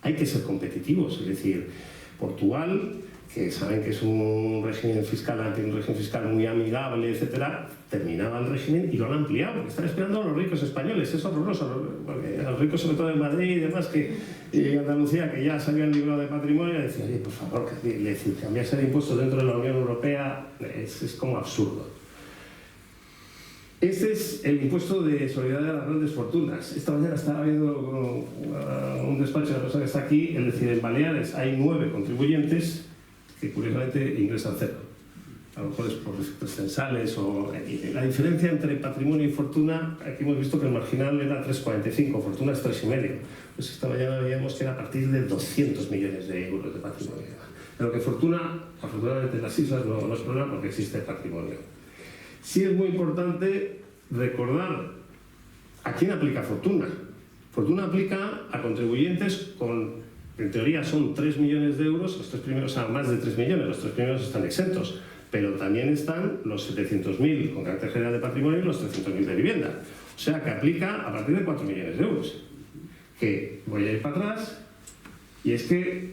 hay que ser competitivos. Es decir, Portugal, que saben que es un régimen fiscal, tiene un régimen fiscal muy amigable, etcétera, terminaba el régimen y lo han ampliado, porque están esperando a los ricos españoles. Es horroroso, porque a los ricos, sobre todo en Madrid y demás, y Andalucía, que ya se habían librado de patrimonio, decían, oye, por favor, que cambiarse de impuesto dentro de la Unión Europea es como absurdo. Este es el impuesto de solidaridad de las grandes fortunas. Esta mañana estaba viendo un despacho de la persona que está aquí, es decir, en Baleares hay 9 contribuyentes que curiosamente ingresan 0. A lo mejor es por efectos censales o... La diferencia entre patrimonio y fortuna, aquí hemos visto que el marginal era 3,45, fortuna es 3,5. Pues esta mañana veíamos que era a partir de 200 millones de euros de patrimonio. Pero que fortuna, afortunadamente en las islas no es problema porque existe patrimonio. Sí es muy importante recordar a quién aplica fortuna. Fortuna aplica a contribuyentes con, en teoría son 3 millones de euros, los 3 primeros a más de 3 millones, los 3 primeros están exentos, pero también están los 700.000 con carácter general de patrimonio y los 300.000 de vivienda. O sea que aplica a partir de 4 millones de euros. Que voy a ir para atrás, y es que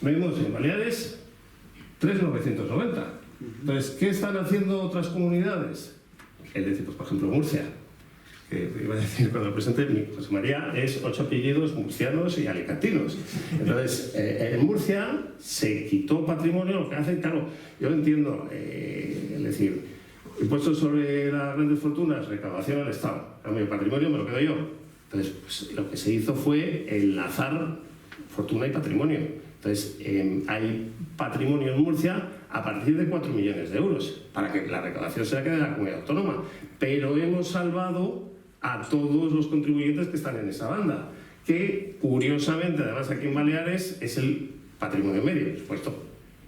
vemos en Baleares 3.990. Entonces, ¿qué están haciendo otras comunidades? Es decir, pues, por ejemplo, Murcia, que iba a decir cuando lo presenté, José María es 8 apellidos murcianos y alicantinos. Entonces, en Murcia se quitó patrimonio, lo que hacen, claro, yo entiendo, es decir, impuestos sobre las grandes fortunas, recaudación al Estado, a mi patrimonio me lo quedo yo. Entonces, pues, lo que se hizo fue enlazar fortuna y patrimonio. Entonces, hay patrimonio en Murcia a partir de 4 millones de euros, para que la recaudación se la quede de la comunidad autónoma. Pero hemos salvado a todos los contribuyentes que están en esa banda, que curiosamente, además aquí en Baleares, es el patrimonio medio, por supuesto.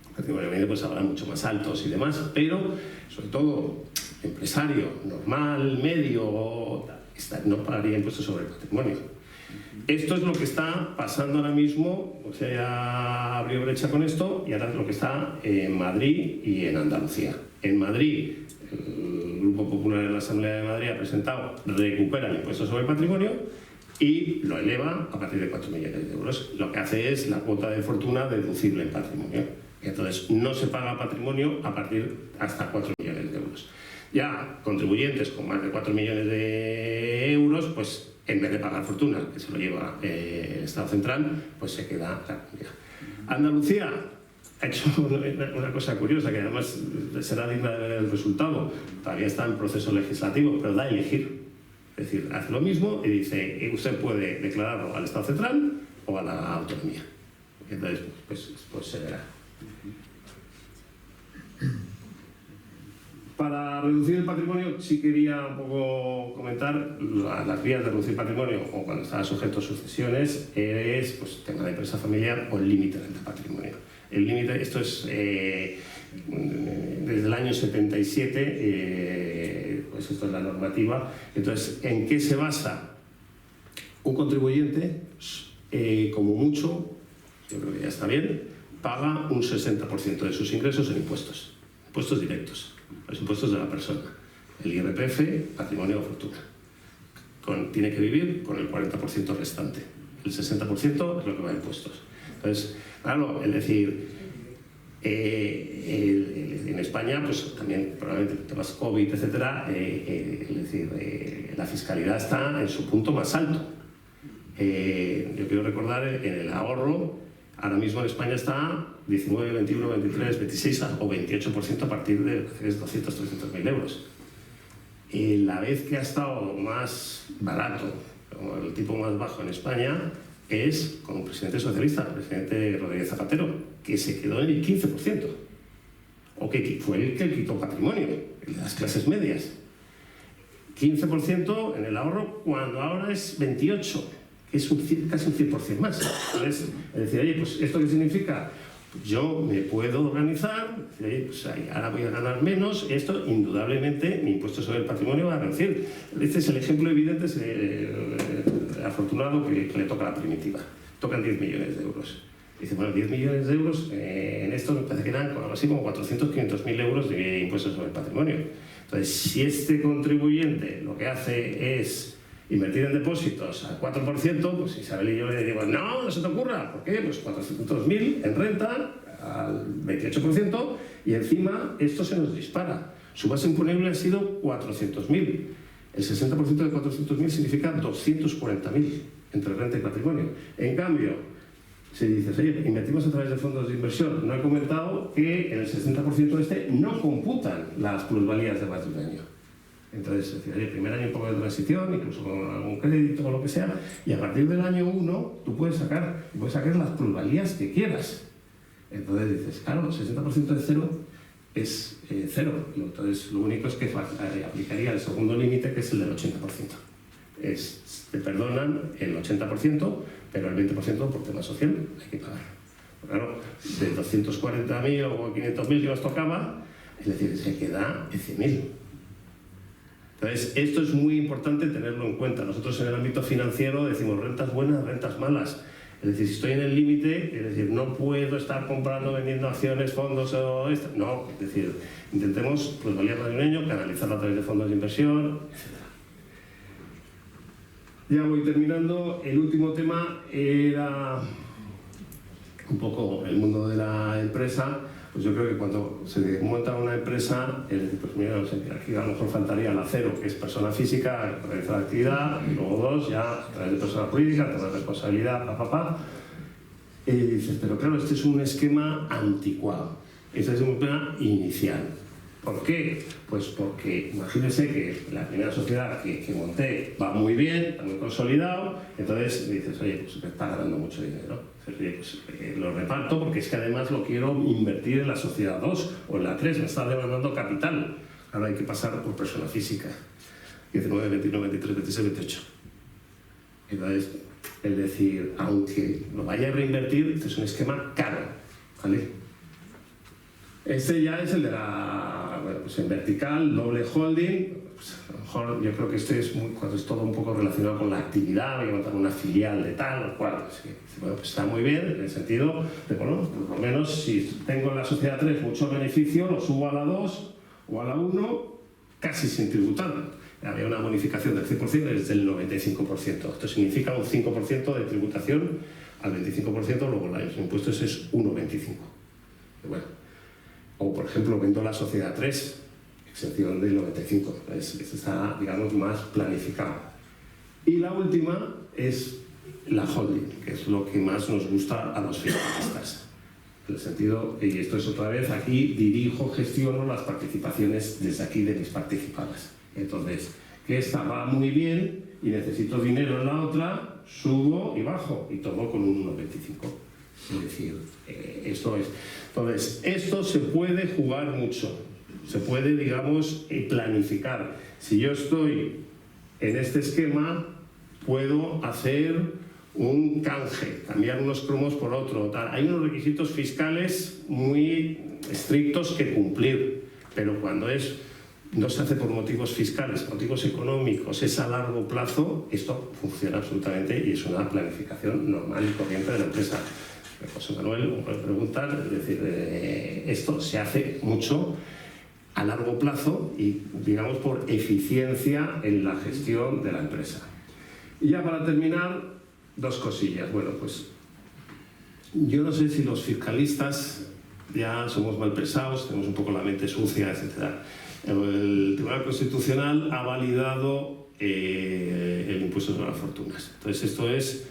El patrimonio medio pues habrá mucho más altos y demás, pero sobre todo empresario normal, medio, no pagaría impuestos sobre el patrimonio. Esto es lo que está pasando ahora mismo, o sea, ya abrió brecha con esto, y ahora es lo que está en Madrid y en Andalucía. En Madrid, el Grupo Popular en la Asamblea de Madrid ha presentado, recupera el impuesto sobre el patrimonio y lo eleva a partir de 4 millones de euros. Lo que hace es la cuota de fortuna deducible en patrimonio. Entonces, no se paga patrimonio a partir hasta 4 millones de euros. Ya, contribuyentes con más de 4 millones de euros, pues en vez de pagar fortuna, que se lo lleva el Estado central, pues se queda la comunidad. Andalucía ha hecho una cosa curiosa, que además será digna de ver el resultado. Todavía está en proceso legislativo, pero da a elegir. Es decir, hace lo mismo y dice, usted puede declararlo al Estado central o a la autonomía. Y entonces, pues se verá. Para reducir el patrimonio, sí quería un poco comentar las vías de reducir patrimonio o cuando está sujeto a sucesiones, es pues, tema de empresa familiar o el límite del patrimonio. El límite, esto es desde el año 77, pues esto es la normativa. Entonces, ¿en qué se basa? Un contribuyente, como mucho, yo creo que ya está bien, paga un 60% de sus ingresos en impuestos directos. Los impuestos de la persona, el IRPF, patrimonio o fortuna. Tiene que vivir con el 40% restante. El 60% es lo que va a impuestos. Entonces, claro, es decir, en España, pues también probablemente temas COVID, etcétera, es decir, la fiscalidad está en su punto más alto. Yo quiero recordar en el ahorro, ahora mismo en España está 19, 21, 23, 26 o 28% a partir de 200, 300.000 euros. Y la vez que ha estado más barato, o el tipo más bajo en España, es con un presidente socialista, el presidente Rodríguez Zapatero, que se quedó en el 15%. O que fue el que quitó patrimonio, el de las clases medias. 15% en el ahorro, cuando ahora es 28%. Es casi un 100% más. Entonces, es decir, oye, pues ¿esto qué significa? Pues yo me puedo organizar, decir, pues ahora voy a ganar menos, esto indudablemente mi impuesto sobre el patrimonio va a reducir. Este es el ejemplo evidente, afortunado que le toca a la primitiva. Tocan 10 millones de euros. Dice, bueno, 10 millones de euros, en esto me parece que eran algo así como 400, 500.000 euros de impuestos sobre el patrimonio. Entonces, si este contribuyente lo que hace es invertir en depósitos al 4%, pues Isabel y yo le digo, no se te ocurra. ¿Por qué? Pues 400.000 en renta al 28% y encima esto se nos dispara. Su base imponible ha sido 400.000. El 60% de 400.000 significa 240.000 entre renta y patrimonio. En cambio, si dices, oye, invertimos a través de fondos de inversión, no he comentado que en el 60% no computan las plusvalías de más de un año. Entonces, es decir, oye, primer año un poco de transición, incluso con algún crédito o lo que sea, y a partir del año 1 tú puedes sacar las plusvalías que quieras. Entonces dices, claro, el 60% de cero es cero. Entonces, lo único es que aplicaría el segundo límite, que es el del 80%. Te perdonan el 80%, pero el 20% por tema social hay que pagar. Claro, de 240.000 o 500.000 que nos tocaba, es decir, se queda en 100.000. Entonces, esto es muy importante tenerlo en cuenta. Nosotros en el ámbito financiero decimos rentas buenas, rentas malas. Es decir, si estoy en el límite, es decir, no puedo estar comprando, vendiendo acciones, fondos o esto. No, es decir, intentemos plusvalía patrimonial, canalizarla a través de fondos de inversión, etc. Ya voy terminando. El último tema era un poco el mundo de la empresa. Pues yo creo que cuando se monta una empresa, pues mira, no sé, aquí a lo mejor faltaría la cero, que es persona física, realizar la actividad, y luego 2 ya a través de persona jurídica, tener responsabilidad, Y dices, pero claro, este es un esquema anticuado, este es un esquema inicial. ¿Por qué? Pues porque imagínense que la primera sociedad que monté va muy bien, está muy consolidado, entonces dices, oye, pues me está ganando mucho dinero. Oye, pues lo reparto porque es que además lo quiero invertir en la sociedad 2 o en la 3, me está demandando capital. Ahora hay que pasar por persona física. 19, 29, 23, 26, 28. Entonces, es decir, aunque lo vaya a reinvertir, este es un esquema caro, ¿vale? Este ya es el de la, bueno, pues en vertical, doble holding. Pues a lo mejor yo creo que este es cuando es todo un poco relacionado con la actividad, hay que montar una filial de tal o cual. Bueno, pues está muy bien en el sentido de, bueno, por lo menos si tengo en la sociedad 3 mucho beneficio, lo subo a la 2 o a la 1 casi sin tributar. Había una bonificación del 100%, es del 95%. Esto significa un 5% de tributación al 25%, luego los impuestos es 1,25%. Bueno. O, por ejemplo, vendo la sociedad 3, exención del 95%. Esto está, digamos, más planificado. Y la última es la holding, que es lo que más nos gusta a los fiscalistas. En el sentido, y esto es otra vez, aquí dirijo, gestiono las participaciones desde aquí de mis participadas. Entonces, que esta va muy bien y necesito dinero en la otra, subo y bajo, y todo con un 1,25%. Es decir, esto es. Entonces, esto se puede jugar mucho, se puede, digamos, planificar. Si yo estoy en este esquema, puedo hacer un canje, cambiar unos cromos por otro. Tal. Hay unos requisitos fiscales muy estrictos que cumplir, pero cuando no se hace por motivos fiscales, motivos económicos, es a largo plazo, esto funciona absolutamente y es una planificación normal y corriente de la empresa. José Manuel, me puede preguntar, es decir, esto se hace mucho a largo plazo y, digamos, por eficiencia en la gestión de la empresa. Y ya para terminar, 2 cosillas. Bueno, pues yo no sé si los fiscalistas ya somos mal pensados, tenemos un poco la mente sucia, etc. El Tribunal Constitucional ha validado el impuesto sobre las fortunas. Entonces, esto es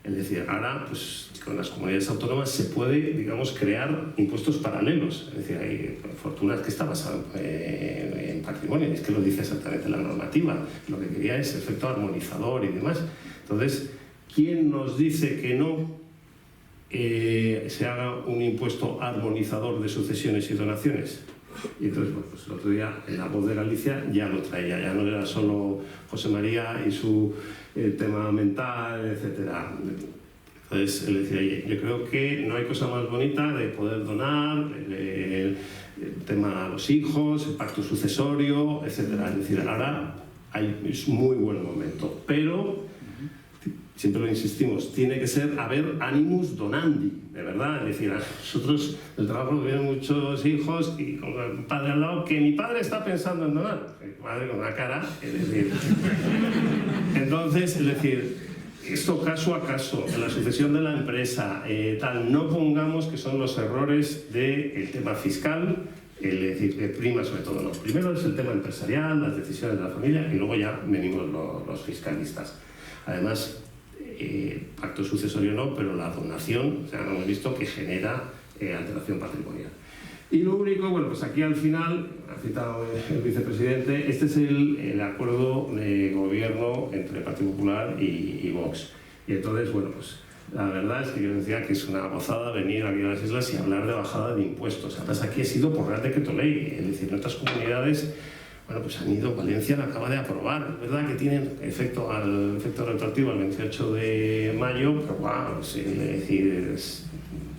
decir, ahora, pues con las comunidades autónomas se puede, digamos, crear impuestos paralelos. Es decir, hay fortunas que están basadas en patrimonio, es que lo dice exactamente la normativa. Lo que quería es efecto armonizador y demás. Entonces, ¿quién nos dice que no se haga un impuesto armonizador de sucesiones y donaciones? Y entonces, bueno, pues el otro día en La Voz de Galicia ya lo traía, ya no era solo José María y su tema mental, etcétera. Entonces él decía, oye, yo creo que no hay cosa más bonita de poder donar, el tema a los hijos, el pacto sucesorio, etcétera. Es decir, ahora es muy buen momento, pero siempre lo insistimos, tiene que ser haber animus donandi, de verdad. Es decir, a nosotros del trabajo vienen muchos hijos y con el padre al lado, que mi padre está pensando en donar. Mi padre con una cara, es decir. Entonces, es decir, esto caso a caso, en la sucesión de la empresa, tal, no pongamos que son los errores del tema fiscal, es decir, prima sobre todo, no. Primero es el tema empresarial, las decisiones de la familia y luego ya venimos los fiscalistas. Además, pacto sucesorio no, pero la donación, o sea, hemos visto que genera alteración patrimonial. Y lo único, bueno, pues aquí al final, ha citado el vicepresidente, este es el acuerdo de gobierno entre el Partido Popular y Vox. Y entonces, bueno, pues la verdad es que yo decía que es una gozada venir aquí a las islas y hablar de bajada de impuestos. Además, aquí he sido por Real Decreto Ley, es decir, en otras comunidades, bueno, pues han ido, Valencia la acaba de aprobar, ¿verdad? Que tienen efecto retroactivo al 28 de mayo, pero wow, sí, es decir, es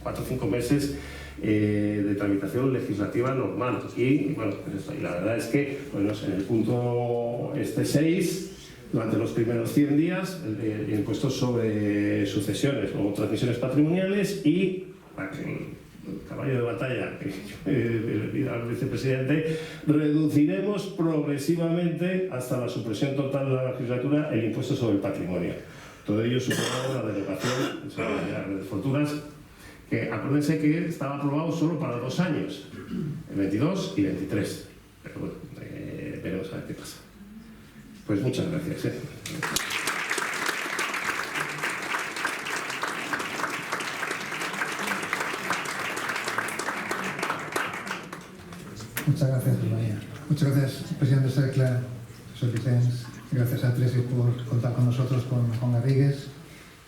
4 o 5 meses de tramitación legislativa normal. Y bueno, pues esto, y la verdad es que, bueno, en el punto 6, durante los primeros 100 días, el impuesto sobre sucesiones o transmisiones patrimoniales y el caballo de batalla que le pido al vicepresidente, reduciremos progresivamente hasta la supresión total de la legislatura el impuesto sobre el patrimonio. Todo ello supone la derogación sobre las fortunas, que acuérdense que estaba aprobado solo para 2 años, el 22 y 23. Pero bueno, veremos a ver qué pasa. Pues muchas gracias. Muchas gracias, María. Muchas gracias, presidente Cercla, José Vicente. Gracias a Tresis por contar con nosotros, con Juan Garrigues.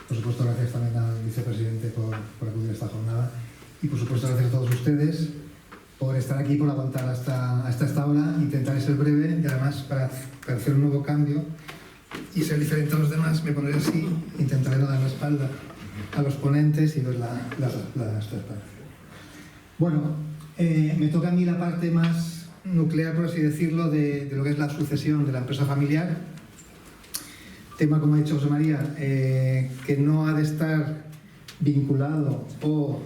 Por supuesto, gracias también al vicepresidente por acudir a esta jornada. Y por supuesto, gracias a todos ustedes por estar aquí, por aguantar hasta esta hora. Intentaré ser breve y además para hacer un nuevo cambio y ser diferente a los demás, me pondré así, intentaré no dar la espalda a los ponentes y ver las transparencias. Bueno, me toca a mí la parte más nuclear, por así decirlo, de lo que es la sucesión de la empresa familiar. Tema, como ha dicho José María, que no ha de estar vinculado o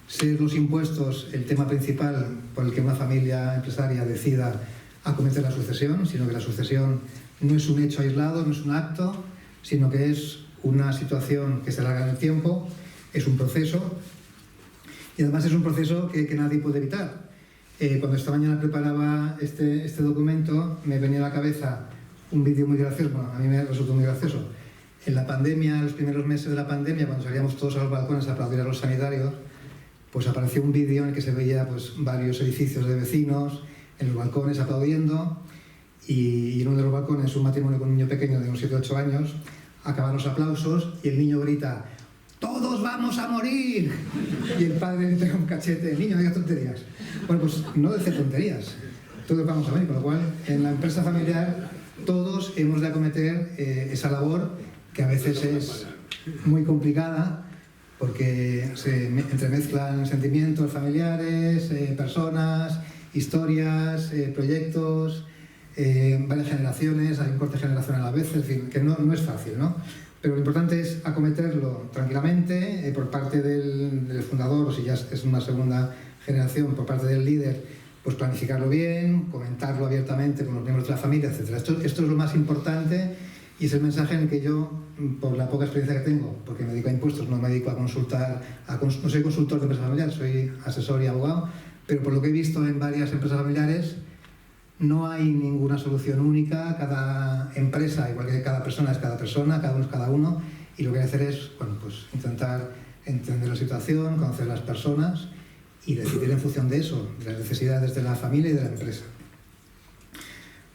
ser los impuestos el tema principal por el que una familia empresaria decida acometer la sucesión, sino que la sucesión no es un hecho aislado, no es un acto, sino que es una situación que se alarga en el tiempo, es un proceso, y además es un proceso que nadie puede evitar. Cuando esta mañana preparaba este documento, me venía a la cabeza un vídeo muy gracioso, bueno, a mí me resultó muy gracioso. En la pandemia, en los primeros meses de la pandemia, cuando salíamos todos a los balcones a aplaudir a los sanitarios, pues apareció un vídeo en el que se veía pues, varios edificios de vecinos en los balcones aplaudiendo, y en uno de los balcones un matrimonio con un niño pequeño de unos 7 o 8 años, acaban los aplausos y el niño grita: ¡todos vamos a morir! Y el padre le pega un cachete: el niño, no diga tonterías. Bueno, pues no dice tonterías, todos vamos a morir, con lo cual en la empresa familiar todos hemos de acometer esa labor, que a veces es muy complicada porque se entremezclan sentimientos familiares, personas, historias, proyectos, varias generaciones, hay un corte generacional a veces, en fin, que no es fácil, ¿no? Pero lo importante es acometerlo tranquilamente por parte del fundador, o si ya es una segunda generación, por parte del líder, pues planificarlo bien, comentarlo abiertamente con los miembros de la familia, etc. Esto es lo más importante y es el mensaje en el que yo, por la poca experiencia que tengo, porque me dedico a impuestos, no me dedico a consultar, no soy consultor de empresas familiares, soy asesor y abogado, pero por lo que he visto en varias empresas familiares, no hay ninguna solución única. Cada empresa, igual que cada persona es cada persona, cada uno es cada uno, y lo que hay que hacer es, bueno, pues intentar entender la situación, conocer las personas y decidir en función de eso, de las necesidades de la familia y de la empresa.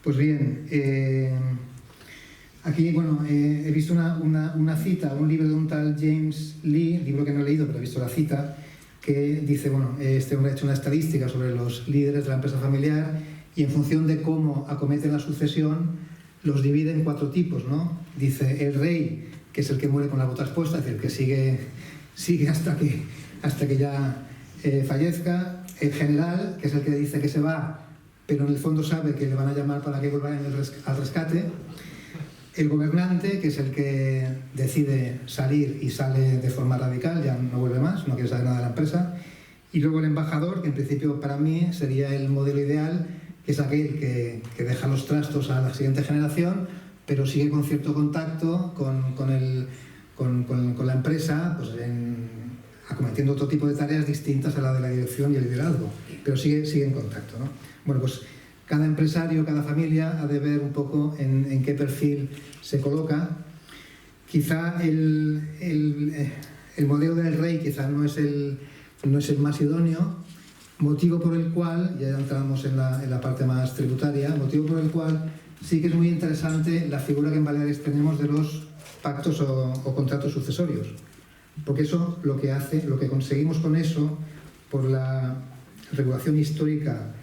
Pues bien, aquí, bueno, he visto una cita, un libro de un tal James Lee, libro que no he leído, pero he visto la cita, que dice, bueno, este hombre ha hecho una estadística sobre los líderes de la empresa familiar y en función de cómo acometen la sucesión, los divide en 4 tipos, ¿no? Dice el rey, que es el que muere con las botas puestas, es decir, que sigue hasta que ya fallezca. El general, que es el que dice que se va, pero en el fondo sabe que le van a llamar para que vuelva al rescate. El gobernante, que es el que decide salir y sale de forma radical, ya no vuelve más, no quiere saber nada de la empresa. Y luego el embajador, que en principio para mí sería el modelo ideal, que es aquel que deja los trastos a la siguiente generación, pero sigue con cierto contacto con la empresa, pues acometiendo otro tipo de tareas distintas a la de la dirección y el liderazgo, pero sigue en contacto, ¿no? Bueno, pues cada empresario, cada familia ha de ver un poco en qué perfil se coloca. Quizá el modelo del rey quizá no es el más idóneo, Motivo por el cual, ya entramos en la parte más tributaria, motivo por el cual sí que es muy interesante la figura que en Baleares tenemos de los pactos o contratos sucesorios. Porque eso lo que hace, lo que conseguimos con eso, por la regulación histórica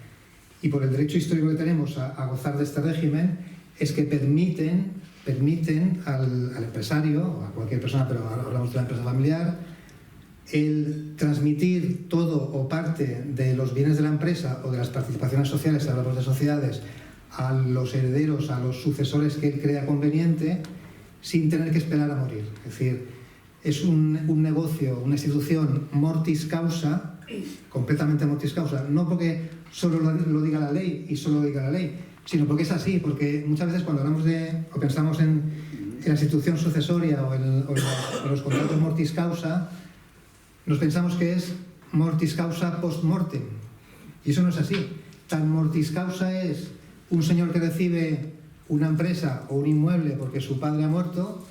y por el derecho histórico que tenemos a gozar de este régimen, es que permiten al empresario, o a cualquier persona, pero ahora hablamos de una empresa familiar, el transmitir todo o parte de los bienes de la empresa o de las participaciones sociales, hablamos de sociedades, a los herederos, a los sucesores que él crea conveniente, sin tener que esperar a morir. Es decir, es un negocio, una institución mortis causa, completamente mortis causa, no porque solo lo diga la ley y solo lo diga la ley, sino porque es así, porque muchas veces cuando hablamos o pensamos en la institución sucesoria o en los contratos mortis causa, nos pensamos que es mortis causa post mortem, y eso no es así. Tan mortis causa es un señor que recibe una empresa o un inmueble porque su padre ha muerto,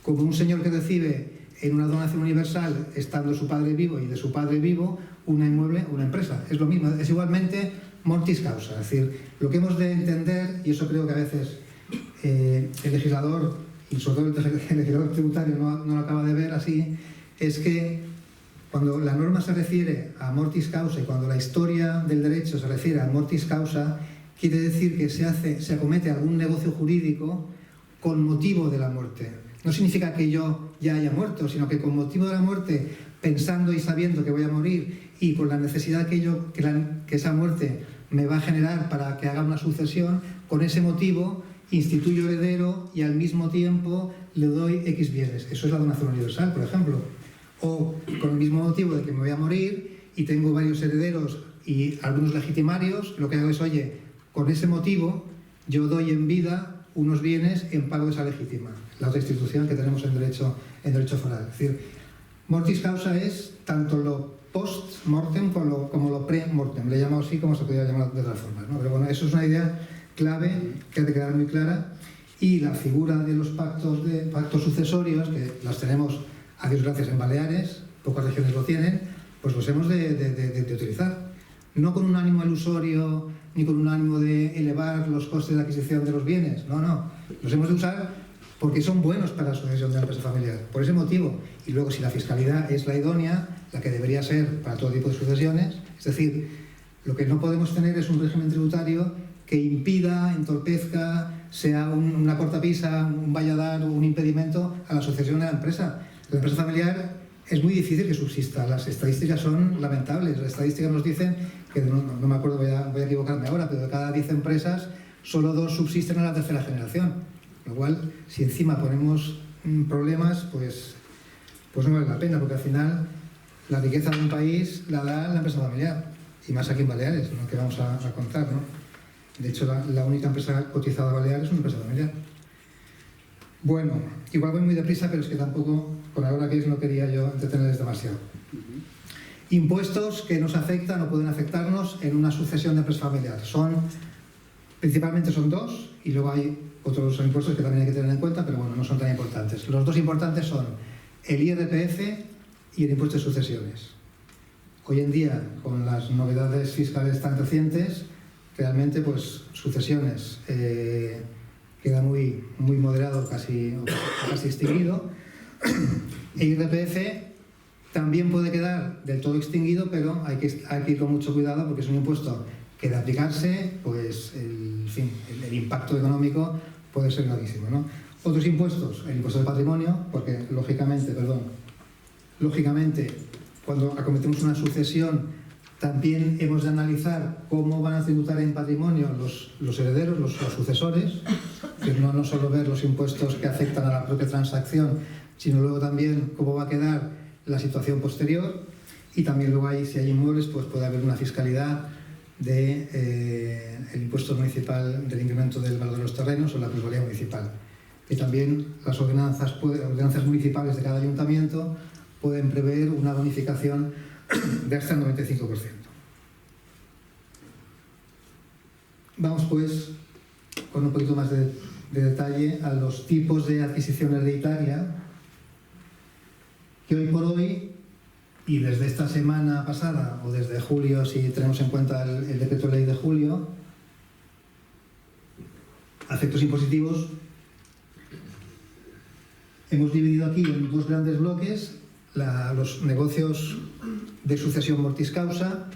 como un señor que recibe en una donación universal, estando su padre vivo y de su padre vivo, un inmueble o una empresa. Es lo mismo, es igualmente mortis causa. Es decir, lo que hemos de entender, y eso creo que a veces el legislador, y sobre todo el legislador tributario no lo acaba de ver así, es que cuando la norma se refiere a mortis causa y cuando la historia del derecho se refiere a mortis causa, quiere decir que se acomete algún negocio jurídico con motivo de la muerte. No significa que yo ya haya muerto, sino que con motivo de la muerte, pensando y sabiendo que voy a morir y con la necesidad que esa muerte me va a generar para que haga una sucesión, con ese motivo instituyo heredero y al mismo tiempo le doy X bienes. Eso es la donación universal, por ejemplo. O con el mismo motivo de que me voy a morir y tengo varios herederos y algunos legitimarios, lo que hago es, oye, con ese motivo yo doy en vida unos bienes en pago de esa legítima, la otra institución que tenemos en derecho foral. Es decir, mortis causa es tanto lo post-mortem como lo pre-mortem. Le he llamado así como se podría llamar de otras formas, ¿no? Pero bueno, eso es una idea clave que ha de quedar muy clara. Y la figura de los pactos sucesorios, que las tenemos, a Dios gracias, en Baleares, pocas regiones lo tienen, pues los hemos de utilizar. No con un ánimo ilusorio, ni con un ánimo de elevar los costes de adquisición de los bienes, no. Los hemos de usar porque son buenos para la sucesión de la empresa familiar, por ese motivo. Y luego, si la fiscalidad es la idónea, la que debería ser para todo tipo de sucesiones, es decir, lo que no podemos tener es un régimen tributario que impida, entorpezca, sea una cortapisa, un valladar o un impedimento a la sucesión de la empresa. La empresa familiar es muy difícil que subsista. Las estadísticas son lamentables. Las estadísticas nos dicen que, no me acuerdo, voy a equivocarme ahora, pero de cada 10 empresas, solo 2 subsisten a la tercera generación. Lo cual, si encima ponemos problemas, pues no vale la pena, porque al final la riqueza de un país la da la empresa familiar, y más aquí en Baleares, ¿no? Que vamos a contar, ¿no? De hecho, la única empresa cotizada de Baleares es una empresa familiar. Bueno, igual voy muy deprisa, pero es que tampoco, con la hora que es, no quería yo entretenerles demasiado. Impuestos que nos afectan o pueden afectarnos en una sucesión de empresa familiar. Principalmente son 2, y luego hay otros impuestos que también hay que tener en cuenta, pero bueno, no son tan importantes. Los 2 importantes son el IRPF y el impuesto de sucesiones. Hoy en día, con las novedades fiscales tan recientes, realmente, pues, sucesiones queda muy moderado, casi extinguido. El IRPF también puede quedar del todo extinguido, pero hay que ir con mucho cuidado porque es un impuesto que, de aplicarse, pues el impacto económico puede ser gravísimo, ¿no? Otros impuestos, el impuesto del patrimonio, porque lógicamente, cuando acometemos una sucesión, también hemos de analizar cómo van a tributar en patrimonio los herederos, los sucesores, que no solo ver los impuestos que afectan a la propia transacción, sino luego también cómo va a quedar la situación posterior. Y también luego si hay inmuebles, pues puede haber una fiscalidad el impuesto municipal del incremento del valor de los terrenos o la plusvalía municipal. Y también las ordenanzas municipales de cada ayuntamiento pueden prever una bonificación de hasta el 95%. Vamos pues con un poquito más de detalle a los tipos de adquisición hereditaria que hoy por hoy y desde esta semana pasada, o desde julio, si tenemos en cuenta el decreto ley de julio, a efectos impositivos, hemos dividido aquí en dos grandes bloques los negocios de sucesión mortis causa,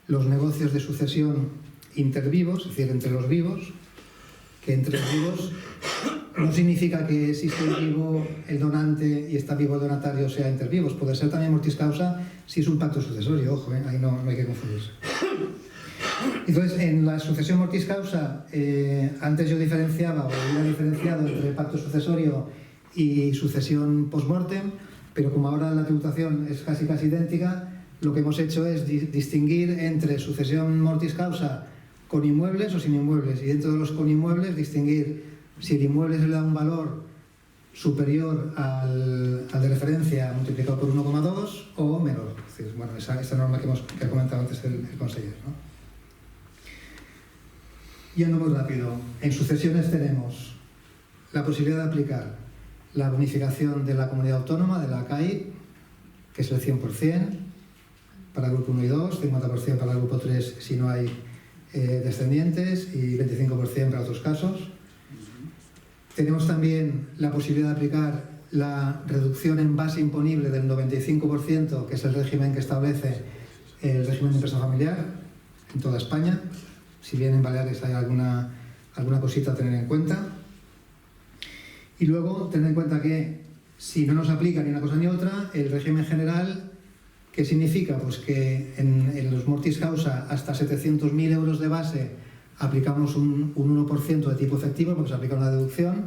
los negocios de sucesión intervivos, es decir, entre los vivos, que entre los vivos no significa que existe vivo el donante y está vivo el donatario, sea intervivos. Puede ser también mortis causa si es un pacto sucesorio, ojo, ahí no hay que confundirse. Entonces, en la sucesión mortis causa, antes yo diferenciaba, o hubiera diferenciado entre pacto sucesorio y sucesión post-mortem, pero como ahora la tributación es casi idéntica, lo que hemos hecho es distinguir entre sucesión mortis causa con inmuebles o sin inmuebles, y dentro de los con inmuebles distinguir si el inmueble se le da un valor superior al de referencia multiplicado por 1,2 o menor. Es decir, bueno, esa norma que ha comentado antes el consejero, ¿no? Yendo muy rápido, en sucesiones tenemos la posibilidad de aplicar la bonificación de la comunidad autónoma, de la CAI, que es el 100% para el grupo 1 y 2, 50% para el grupo 3 si no hay descendientes y 25% para otros casos. Tenemos también la posibilidad de aplicar la reducción en base imponible del 95%, que es el régimen que establece el régimen de empresa familiar en toda España. Si bien en Baleares hay alguna cosita a tener en cuenta. Y luego, tener en cuenta que si no nos aplica ni una cosa ni otra, el régimen general, ¿qué significa? Pues que en los mortis causa hasta 700.000 euros de base aplicamos un 1% de tipo efectivo, porque se aplica una deducción,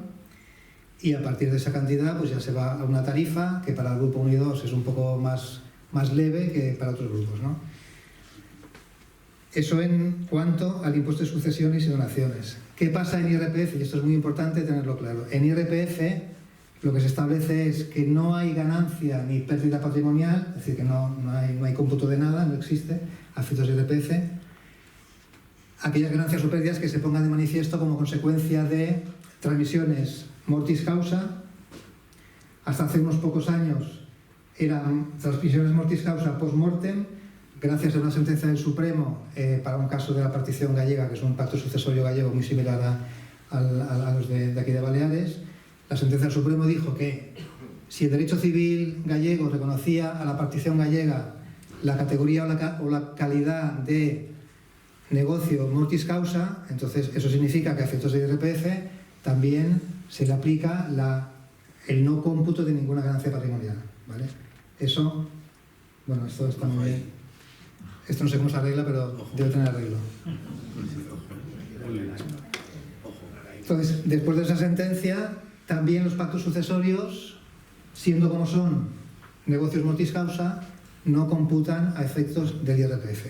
y a partir de esa cantidad pues ya se va a una tarifa que para el grupo 1 y 2 es un poco más leve que para otros grupos, ¿no? Eso en cuanto al impuesto de sucesiones y donaciones. ¿Qué pasa en IRPF? Y esto es muy importante tenerlo claro. En IRPF lo que se establece es que no hay ganancia ni pérdida patrimonial, es decir, que no hay cómputo de nada, no existe a efectos de IRPF. Aquellas ganancias o pérdidas que se pongan de manifiesto como consecuencia de transmisiones mortis causa. Hasta hace unos pocos años eran transmisiones mortis causa post-mortem, gracias a una sentencia del Supremo para un caso de la partición gallega, que es un pacto sucesorio gallego muy similar a los de aquí de Baleares. La sentencia del Supremo dijo que si el derecho civil gallego reconocía a la partición gallega la categoría o la calidad de negocio mortis causa, entonces eso significa que a efectos de IRPF también se le aplica el no cómputo de ninguna ganancia patrimonial, ¿vale? Eso, bueno, esto está muy bien. Esto no sé cómo se arregla, pero debe tener arreglo. Entonces, después de esa sentencia, también los pactos sucesorios, siendo como son negocios mortis causa, no computan a efectos del IRPF.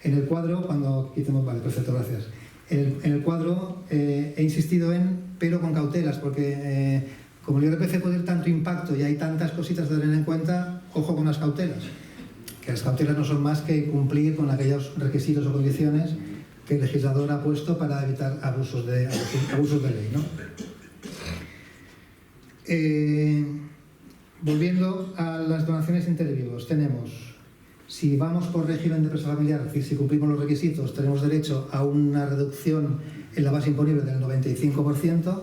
En el cuadro, cuando quitemos... Vale, perfecto, gracias. En el cuadro he insistido pero con cautelas, porque como el IRPF puede tener tanto impacto y hay tantas cositas de tener en cuenta, ojo con las cautelas. Que las cautelas no son más que cumplir con aquellos requisitos o condiciones que el legislador ha puesto para evitar abusos de ley, ¿no? Volviendo a las donaciones intervivos, tenemos, si vamos por régimen de empresa familiar, es decir, si cumplimos los requisitos, tenemos derecho a una reducción en la base imponible del 95%.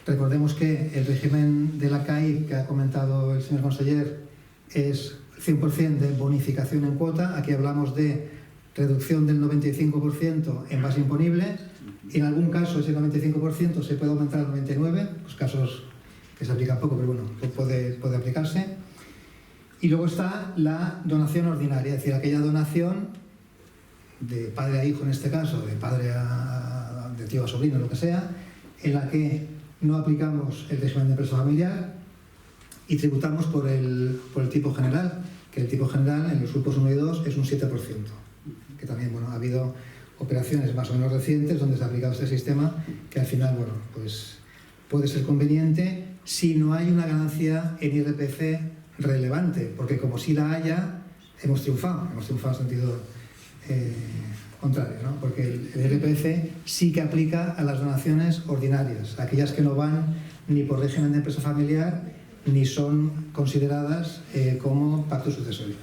Recordemos que el régimen de la CAI que ha comentado el señor conseller es 100% de bonificación en cuota. Aquí hablamos de reducción del 95% en base imponible. En algún caso ese 95% se puede aumentar al 99%, pues casos que se aplican poco, pero bueno, puede aplicarse. Y luego está la donación ordinaria, es decir, aquella donación de padre a hijo en este caso, de padre de tío a sobrino, lo que sea, en la que no aplicamos el régimen de empresa familiar y tributamos por el tipo general, que el tipo general en los grupos 1 y 2 es un 7%, que también, bueno, ha habido operaciones más o menos recientes donde se ha aplicado este sistema, que al final, bueno, pues puede ser conveniente si no hay una ganancia en IRPF relevante, porque como si la haya, hemos triunfado en sentido contrario, ¿no? Porque el IRPF sí que aplica a las donaciones ordinarias, aquellas que no van ni por régimen de empresa familiar ni son consideradas como pacto sucesorio.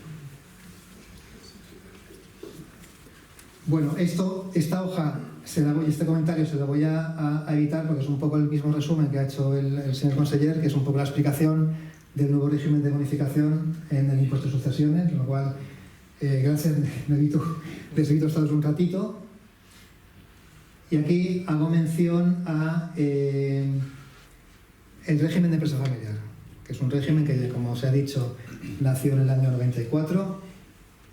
Bueno, esta hoja, este comentario se lo voy a evitar porque es un poco el mismo resumen que ha hecho el señor conseller, que es un poco la explicación del nuevo régimen de bonificación en el impuesto de sucesiones, con lo cual, gracias, me evito estaros un ratito. Y aquí hago mención a el régimen de empresa familiar, que es un régimen que, como se ha dicho, nació en el año 94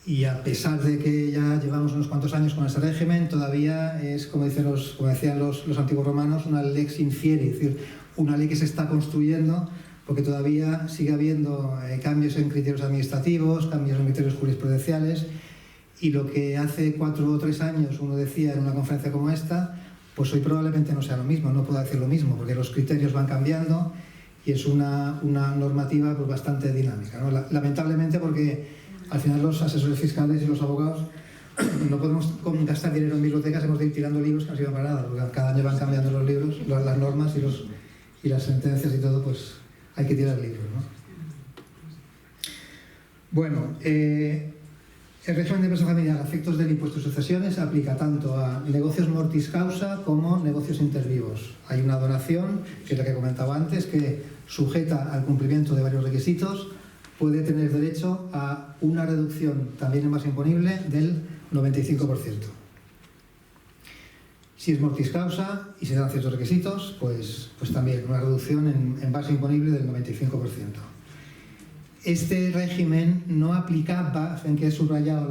y a pesar de que ya llevamos unos cuantos años con este régimen, todavía es, como decían los antiguos romanos, una lex in fieri, es decir, una ley que se está construyendo porque todavía sigue habiendo cambios en criterios administrativos, cambios en criterios jurisprudenciales, y lo que hace 4 o 3 años uno decía en una conferencia como esta, pues hoy probablemente no sea lo mismo, no puedo decir lo mismo, porque los criterios van cambiando y es una normativa pues bastante dinámica, ¿no? Lamentablemente, porque al final los asesores fiscales y los abogados no podemos gastar dinero en bibliotecas, hemos de ir tirando libros que no sirven para nada, porque cada año van cambiando los libros, las normas y las sentencias y todo, pues hay que tirar libros, ¿no? Bueno, el régimen de empresa familiar a efectos del impuesto de sucesiones se aplica tanto a negocios mortis causa como negocios intervivos. Hay una donación, que es la que comentaba antes, que sujeta al cumplimiento de varios requisitos, puede tener derecho a una reducción también en base imponible del 95%. Si es mortis causa y se dan ciertos requisitos, pues también una reducción en base imponible del 95%. Este régimen no aplicaba, ven que he subrayado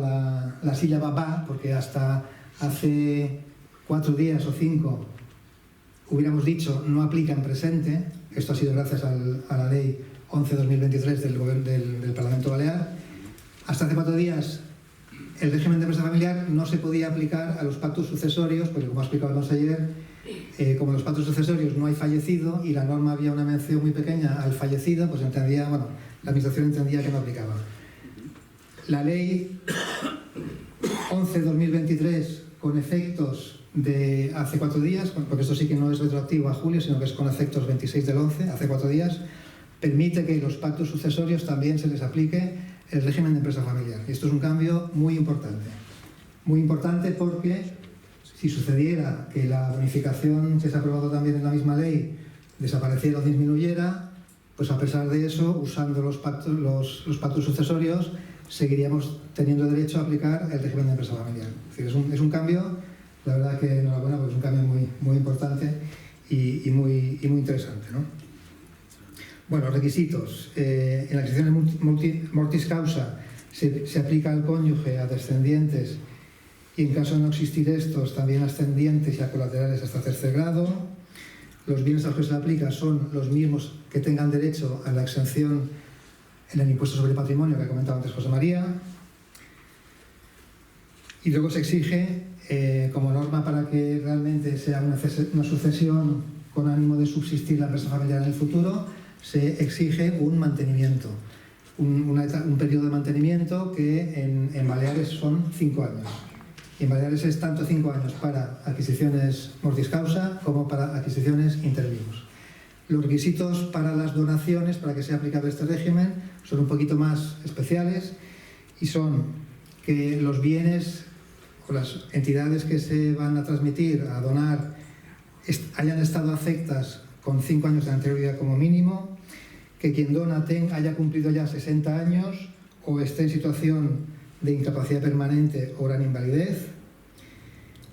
la sílaba va, porque hasta hace 4 días o 5 hubiéramos dicho no aplica en presente. Esto ha sido gracias a la ley 11/2023 del Parlamento Balear. Hasta hace 4 días el régimen de empresa familiar no se podía aplicar a los pactos sucesorios, porque como ha explicado el conseller, como en los pactos sucesorios no hay fallecido y la norma había una mención muy pequeña al fallecido, pues entendía, bueno, la administración entendía que no aplicaba. La ley 11/2023, con efectos de hace 4 días, porque esto sí que no es retroactivo a julio, sino que es con efectos 26 del 11, hace 4 días, permite que los pactos sucesorios también se les aplique el régimen de empresa familiar. Y esto es un cambio muy importante porque si sucediera que la bonificación que se ha aprobado también en la misma ley desapareciera o disminuyera, pues a pesar de eso, usando los pactos sucesorios, seguiríamos teniendo derecho a aplicar el régimen de empresa familiar. Es decir, es un cambio, la verdad que enhorabuena, porque es un cambio muy importante y muy interesante, ¿no? Bueno, requisitos. En la excepción mortis causa se aplica al cónyuge, a descendientes y en caso de no existir estos, también a ascendientes y a colaterales hasta 3er grado. Los bienes a los que se le aplica son los mismos que tengan derecho a la exención en el impuesto sobre patrimonio que ha comentado antes José María. Y luego se exige, como norma para que realmente sea una sucesión con ánimo de subsistir la empresa familiar en el futuro, se exige un mantenimiento, un periodo de mantenimiento que en Baleares son 5 años. Y en Baleares es tanto 5 años para adquisiciones mortis causa como para adquisiciones intervivos. Los requisitos para las donaciones, para que sea aplicable este régimen, son un poquito más especiales y son que los bienes o las entidades que se van a transmitir, a donar, hayan estado afectas con 5 años de anterioridad como mínimo, que quien dona haya cumplido ya 60 años o esté en situación de incapacidad permanente o gran invalidez,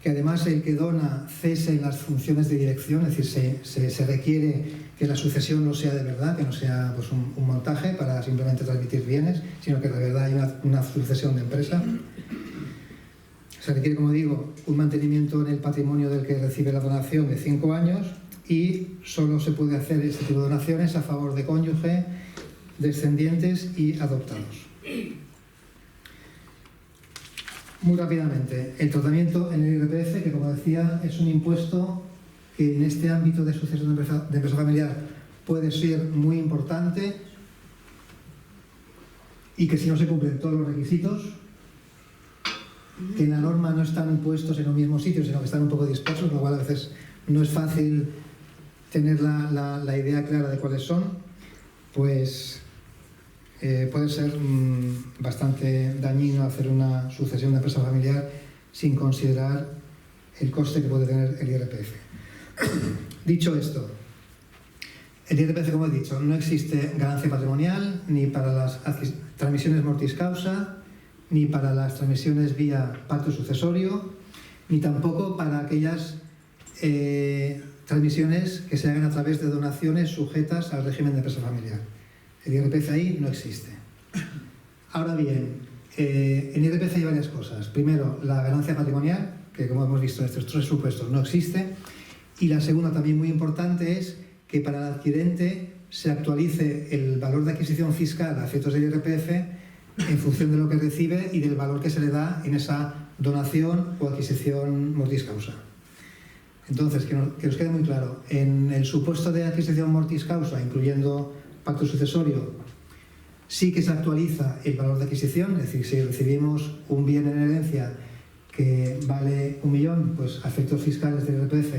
que además el que dona cese en las funciones de dirección, es decir, se requiere que la sucesión no sea de verdad, que no sea pues, un montaje para simplemente transmitir bienes, sino que de verdad hay una sucesión de empresa. Se requiere, como digo, un mantenimiento en el patrimonio del que recibe la donación de 5 años y solo se puede hacer este tipo de donaciones a favor de cónyuge, descendientes y adoptados. Muy rápidamente, el tratamiento en el IRPF, que como decía es un impuesto que en este ámbito de sucesión de empresa familiar puede ser muy importante y que si no se cumplen todos los requisitos, que en la norma no están impuestos en un mismo sitio, sino que están un poco dispersos, lo cual a veces no es fácil tener la idea clara de cuáles son. pues puede ser bastante dañino hacer una sucesión de empresa familiar sin considerar el coste que puede tener el IRPF. Dicho esto, el IRPF, como he dicho, no existe ganancia patrimonial ni para las transmisiones mortis causa, ni para las transmisiones vía pacto sucesorio, ni tampoco para aquellas transmisiones que se hagan a través de donaciones sujetas al régimen de empresa familiar. El IRPF ahí no existe. Ahora bien, en IRPF hay varias cosas. Primero, la ganancia patrimonial, que como hemos visto en estos tres supuestos no existe. Y la segunda, también muy importante, es que para el adquirente se actualice el valor de adquisición fiscal a efectos del IRPF en función de lo que recibe y del valor que se le da en esa donación o adquisición mortis causa. Entonces, que nos quede muy claro, en el supuesto de adquisición mortis causa, incluyendo pacto sucesorio, sí que se actualiza el valor de adquisición, es decir, si recibimos un bien en herencia que vale 1 millón, pues a efectos fiscales del IRPF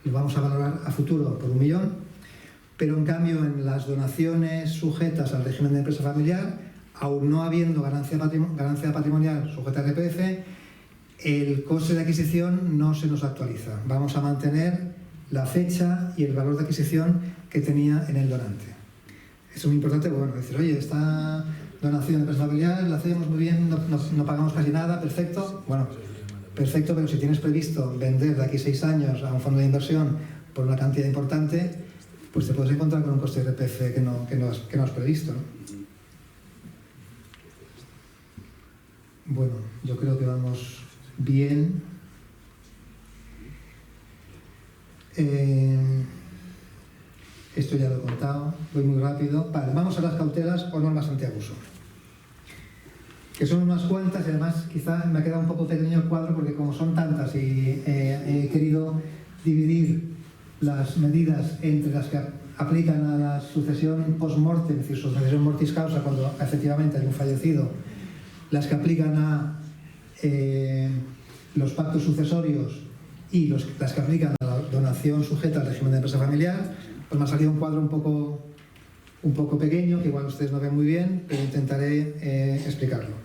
lo vamos a valorar a futuro por 1 millón, pero en cambio en las donaciones sujetas al régimen de empresa familiar, aún no habiendo ganancia patrimonial sujeta al IRPF, el coste de adquisición no se nos actualiza. Vamos a mantener la fecha y el valor de adquisición que tenía en el donante. Es muy importante, bueno, decir, oye, esta donación de empresa familiar la hacemos muy bien, no pagamos casi nada, perfecto. Bueno, perfecto, pero si tienes previsto vender de aquí 6 años a un fondo de inversión por una cantidad importante, pues te puedes encontrar con un coste de IRPF que no has previsto, ¿no? Bueno, yo creo que vamos bien. Esto ya lo he contado, voy muy rápido. Vale, vamos a las cautelas o normas antiabuso, que son unas cuantas y además quizá me ha quedado un poco pequeño el cuadro porque como son tantas y he querido dividir las medidas entre las que aplican a la sucesión post-mortem, es decir, sucesión mortis causa cuando efectivamente hay un fallecido, las que aplican a los pactos sucesorios y las que aplican a la donación sujeta al régimen de empresa familiar, pues me ha salido un cuadro un poco pequeño, que igual ustedes no ven muy bien, pero intentaré explicarlo.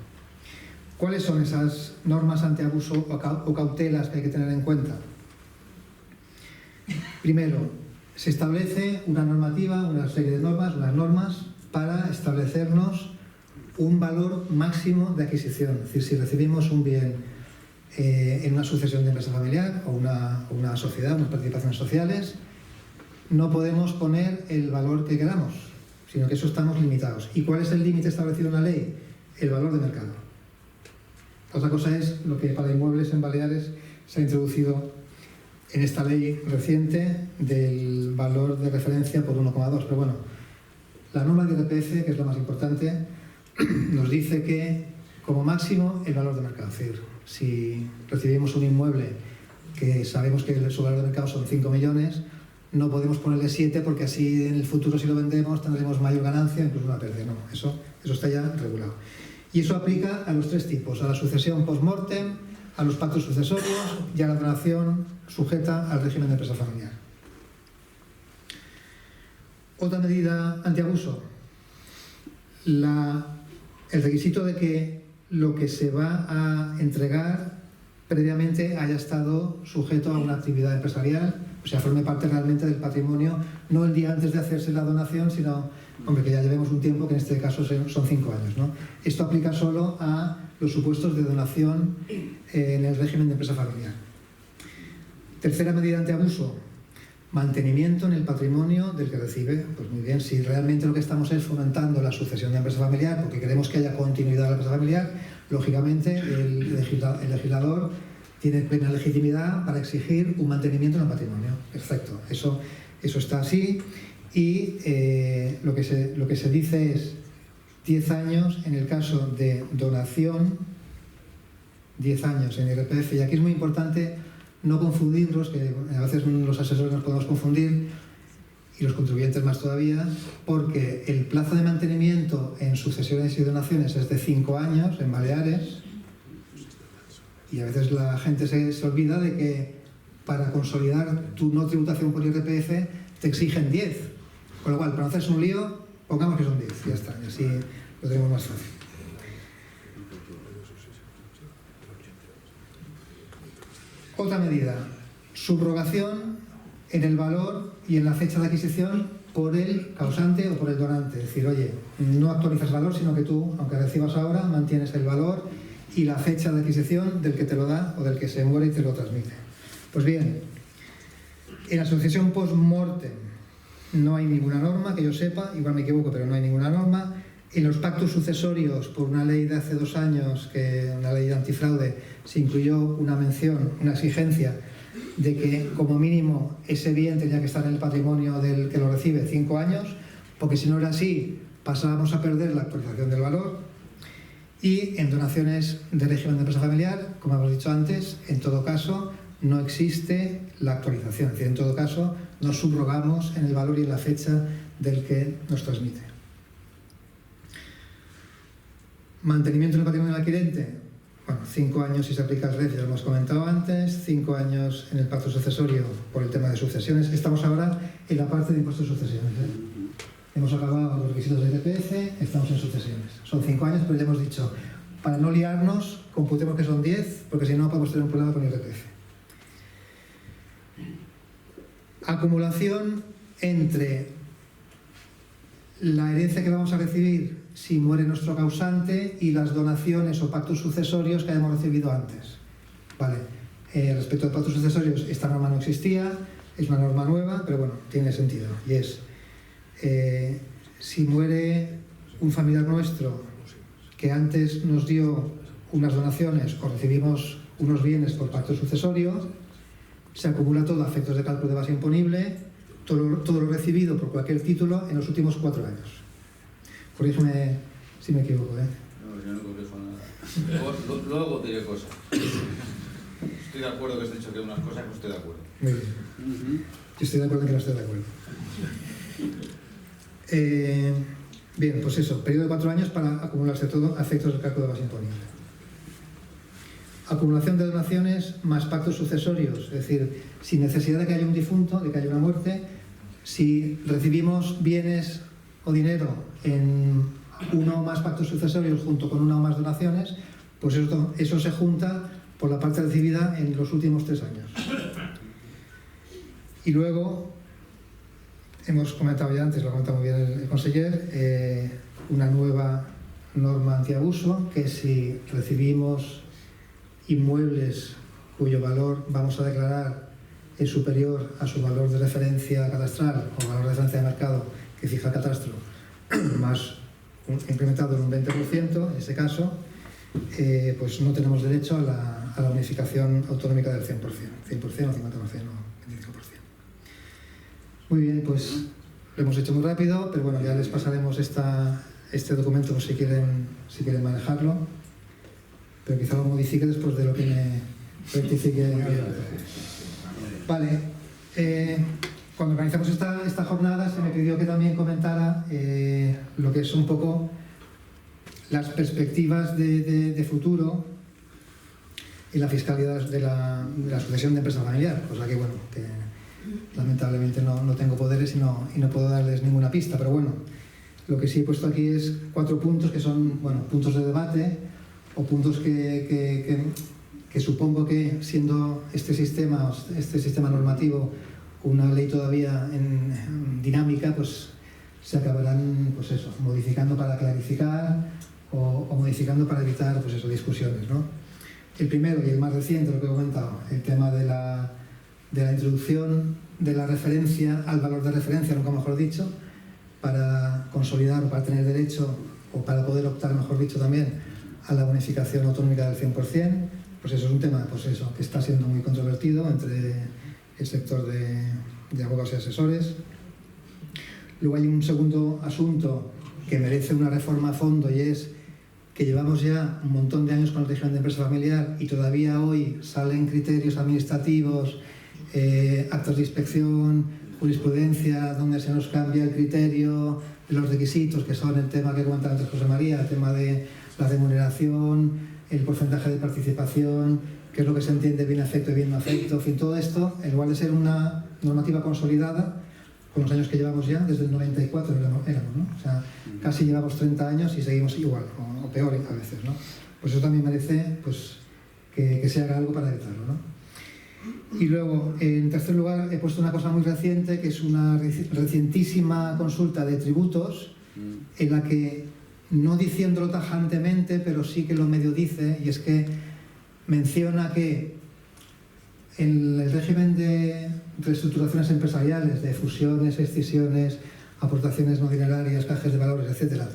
¿Cuáles son esas normas antiabuso o cautelas que hay que tener en cuenta? Primero, se establece una normativa, una serie de normas, unas normas para establecernos un valor máximo de adquisición. Es decir, si recibimos un bien en una sucesión de empresa familiar o una sociedad, unas participaciones sociales, no podemos poner el valor que queramos, sino que eso estamos limitados. ¿Y cuál es el límite establecido en la ley? El valor de mercado. Otra cosa es lo que para inmuebles en Baleares se ha introducido en esta ley reciente del valor de referencia por 1,2. Pero bueno, la norma de IRPF, que es lo más importante, nos dice que como máximo el valor de mercado. Es decir, si recibimos un inmueble que sabemos que su valor de mercado son 5 millones, no podemos ponerle 7 porque así en el futuro si lo vendemos tendremos mayor ganancia, incluso una pérdida. No, eso está ya regulado. Y eso aplica a los 3 tipos, a la sucesión post-mortem, a los pactos sucesorios y a la donación sujeta al régimen de empresa familiar. Otra medida antiabuso, el requisito de que lo que se va a entregar previamente haya estado sujeto a una actividad empresarial, o sea, forme parte realmente del patrimonio, no el día antes de hacerse la donación, sino, hombre, que ya llevemos un tiempo, que en este caso son 5 años, ¿no? Esto aplica solo a los supuestos de donación en el régimen de empresa familiar. Tercera medida antiabuso, mantenimiento en el patrimonio del que recibe. Pues muy bien, si realmente lo que estamos es fomentando la sucesión de empresa familiar, porque queremos que haya continuidad de la empresa familiar, lógicamente el legislador tiene plena legitimidad para exigir un mantenimiento en el patrimonio. Perfecto, eso está así. Y lo que se dice es 10 años en el caso de donación, 10 años en IRPF. Y aquí es muy importante no confundirlos, que a veces los asesores nos podemos confundir, y los contribuyentes más todavía, porque el plazo de mantenimiento en sucesiones y donaciones es de 5 años en Baleares, y a veces la gente se olvida de que para consolidar tu no tributación por IRPF te exigen 10. Con lo cual, para no hacerse un lío, Pongamos que son 10, ya está, y así lo tenemos más fácil. Otra medida, subrogación en el valor y en la fecha de adquisición por el causante o por el donante. Es decir, oye, no actualizas el valor, sino que tú, aunque recibas ahora, mantienes el valor y la fecha de adquisición del que te lo da o del que se muere y te lo transmite. Pues bien, en la sucesión post-mortem no hay ninguna norma, que yo sepa, igual me equivoco, pero no hay ninguna norma. En los pactos sucesorios, por una ley de hace 2 años, que una ley de antifraude, se incluyó una mención, una exigencia de que como mínimo ese bien tenía que estar en el patrimonio del que lo recibe 5 años, porque si no era así pasábamos a perder la actualización del valor. Y en donaciones de régimen de empresa familiar, como hemos dicho antes, en todo caso no existe la actualización, es decir, en todo caso nos subrogamos en el valor y en la fecha del que nos transmite. Mantenimiento del patrimonio del adquirente. Bueno, 5 años si se aplica el REF, ya lo hemos comentado antes, 5 años en el pacto sucesorio por el tema de sucesiones. Estamos ahora en la parte de impuestos de sucesiones. Hemos acabado los requisitos de IRPF, estamos en sucesiones. Son 5 años, pero ya hemos dicho, para no liarnos, computemos que son 10, porque si no podemos tener un problema con IRPF. Acumulación entre la herencia que vamos a recibir si muere nuestro causante y las donaciones o pactos sucesorios que hayamos recibido antes. Vale. Respecto a pactos sucesorios, esta norma no existía, es una norma nueva, pero bueno, tiene sentido. Y es, si muere un familiar nuestro que antes nos dio unas donaciones o recibimos unos bienes por pacto sucesorio, se acumula todo a efectos de cálculo de base imponible, todo lo recibido por cualquier título en los últimos 4 años. Corrígeme si me equivoco, ¿eh? No, yo no corrijo nada. Luego diré cosas. Estoy de acuerdo que has dicho que unas cosas que estoy de acuerdo. Muy bien. Yo estoy de acuerdo en que no estoy de acuerdo. Bien, pues eso, periodo de 4 años para acumularse todo a efectos del cálculo de base imponible. Acumulación de donaciones más pactos sucesorios, es decir, sin necesidad de que haya un difunto, de que haya una muerte, si recibimos bienes o dinero en uno o más pactos sucesorios junto con una o más donaciones, pues eso se junta por la parte recibida en los últimos 3 años. Y luego, hemos comentado ya antes, lo ha comentado muy bien el conseller, una nueva norma antiabuso, que si recibimos inmuebles cuyo valor vamos a declarar es superior a su valor de referencia catastral o valor de referencia de mercado que fija el catastro, más incrementado en un 20%, en ese caso, pues no tenemos derecho a la unificación autonómica del 100%, 100% o 50% o 25%. Muy bien, pues lo hemos hecho muy rápido, pero bueno, ya les pasaremos este documento si quieren manejarlo, pero quizá lo modifique después de lo que me rectifique. Vale, cuando organizamos esta jornada se me pidió que también comentara lo que es un poco las perspectivas de futuro y la fiscalidad de la sucesión de empresa familiar, cosa que bueno, que lamentablemente no tengo poderes y no puedo darles ninguna pista, pero bueno, lo que sí he puesto aquí es 4 puntos que son, bueno, puntos de debate o puntos que supongo que siendo este sistema normativo una ley todavía en dinámica, pues se acabarán, pues eso, modificando para clarificar o modificando para evitar, pues eso, discusiones, ¿no? El primero y el más reciente, lo que he comentado, el tema de la introducción de la referencia al valor de referencia, nunca mejor dicho, para consolidar o para tener derecho o para poder optar, mejor dicho, también a la bonificación autonómica del 100%, pues eso es un tema, pues eso, que está siendo muy controvertido entre el sector de abogados y asesores. Luego hay un segundo asunto que merece una reforma a fondo y es que llevamos ya un montón de años con el régimen de empresa familiar y todavía hoy salen criterios administrativos, actos de inspección, jurisprudencia, donde se nos cambia el criterio de los requisitos, que son el tema que comentaba antes José María, el tema de la remuneración, el porcentaje de participación, qué es lo que se entiende bien afecto y bien no afecto, en fin, todo esto, en lugar de ser una normativa consolidada, con los años que llevamos ya, desde el 94 éramos, ¿no? O sea, casi llevamos 30 años y seguimos igual, o peor a veces, ¿no? Pues eso también merece pues, que se haga algo para evitarlo, ¿no? Y luego, en tercer lugar, he puesto una cosa muy reciente, que es una recientísima consulta de tributos, en la que, no diciéndolo tajantemente, pero sí que lo medio dice, y es que menciona que en el régimen de reestructuraciones empresariales, de fusiones, escisiones, aportaciones no dinerarias, cajes de valores, etcétera,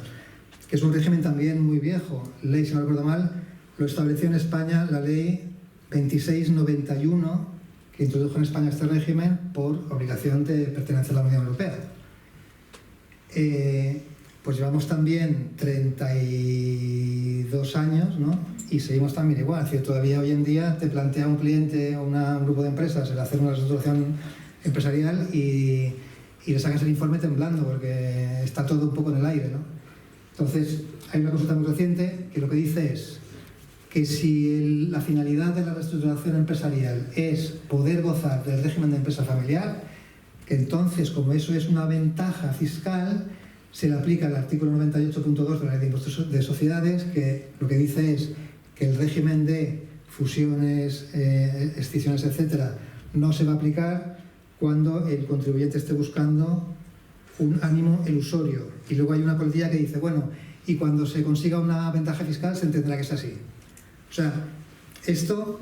que es un régimen también muy viejo, ley, si no recuerdo mal, lo estableció en España la ley 2691, que introdujo en España este régimen por obligación de pertenecer a la Unión Europea. Pues llevamos también 32 años, ¿no? Y seguimos también igual. Es decir, todavía hoy en día te plantea un cliente o un grupo de empresas el hacer una reestructuración empresarial y le sacas el informe temblando porque está todo un poco en el aire, ¿no? Entonces, hay una consulta muy reciente que lo que dice es que si la finalidad de la reestructuración empresarial es poder gozar del régimen de empresa familiar, que entonces, como eso es una ventaja fiscal, se le aplica el artículo 98.2 de la Ley de Impuestos de Sociedades, que lo que dice es que el régimen de fusiones, escisiones, etcétera, no se va a aplicar cuando el contribuyente esté buscando un ánimo elusorio. Y luego hay una coletilla que dice, bueno, y cuando se consiga una ventaja fiscal se entenderá que es así. O sea, esto,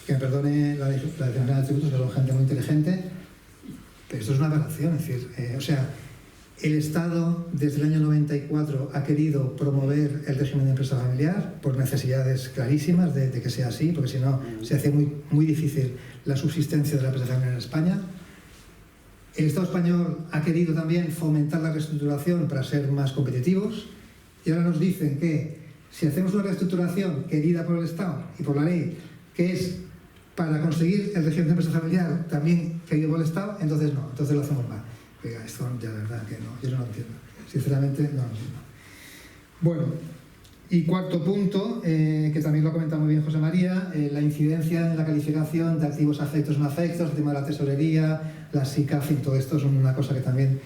que me perdone la Dirección General de Tributos, que son gente muy inteligente, pero esto es una aberración. Es decir, o sea, el Estado desde el año 94 ha querido promover el régimen de empresa familiar por necesidades clarísimas de que sea así, porque si no se hace muy difícil la subsistencia de la empresa familiar en España. El Estado español ha querido también fomentar la reestructuración para ser más competitivos y ahora nos dicen que si hacemos una reestructuración querida por el Estado y por la ley, que es para conseguir el régimen de empresa familiar también querido por el Estado, entonces no, entonces lo hacemos mal. Oiga, esto ya la verdad que no, yo no lo entiendo. Sinceramente, no lo entiendo. Bueno, y cuarto punto, que también lo ha comentado muy bien José María, la incidencia en la calificación de activos afectos o no afectos, el tema de la tesorería, la SICAF, y todo esto es una cosa que también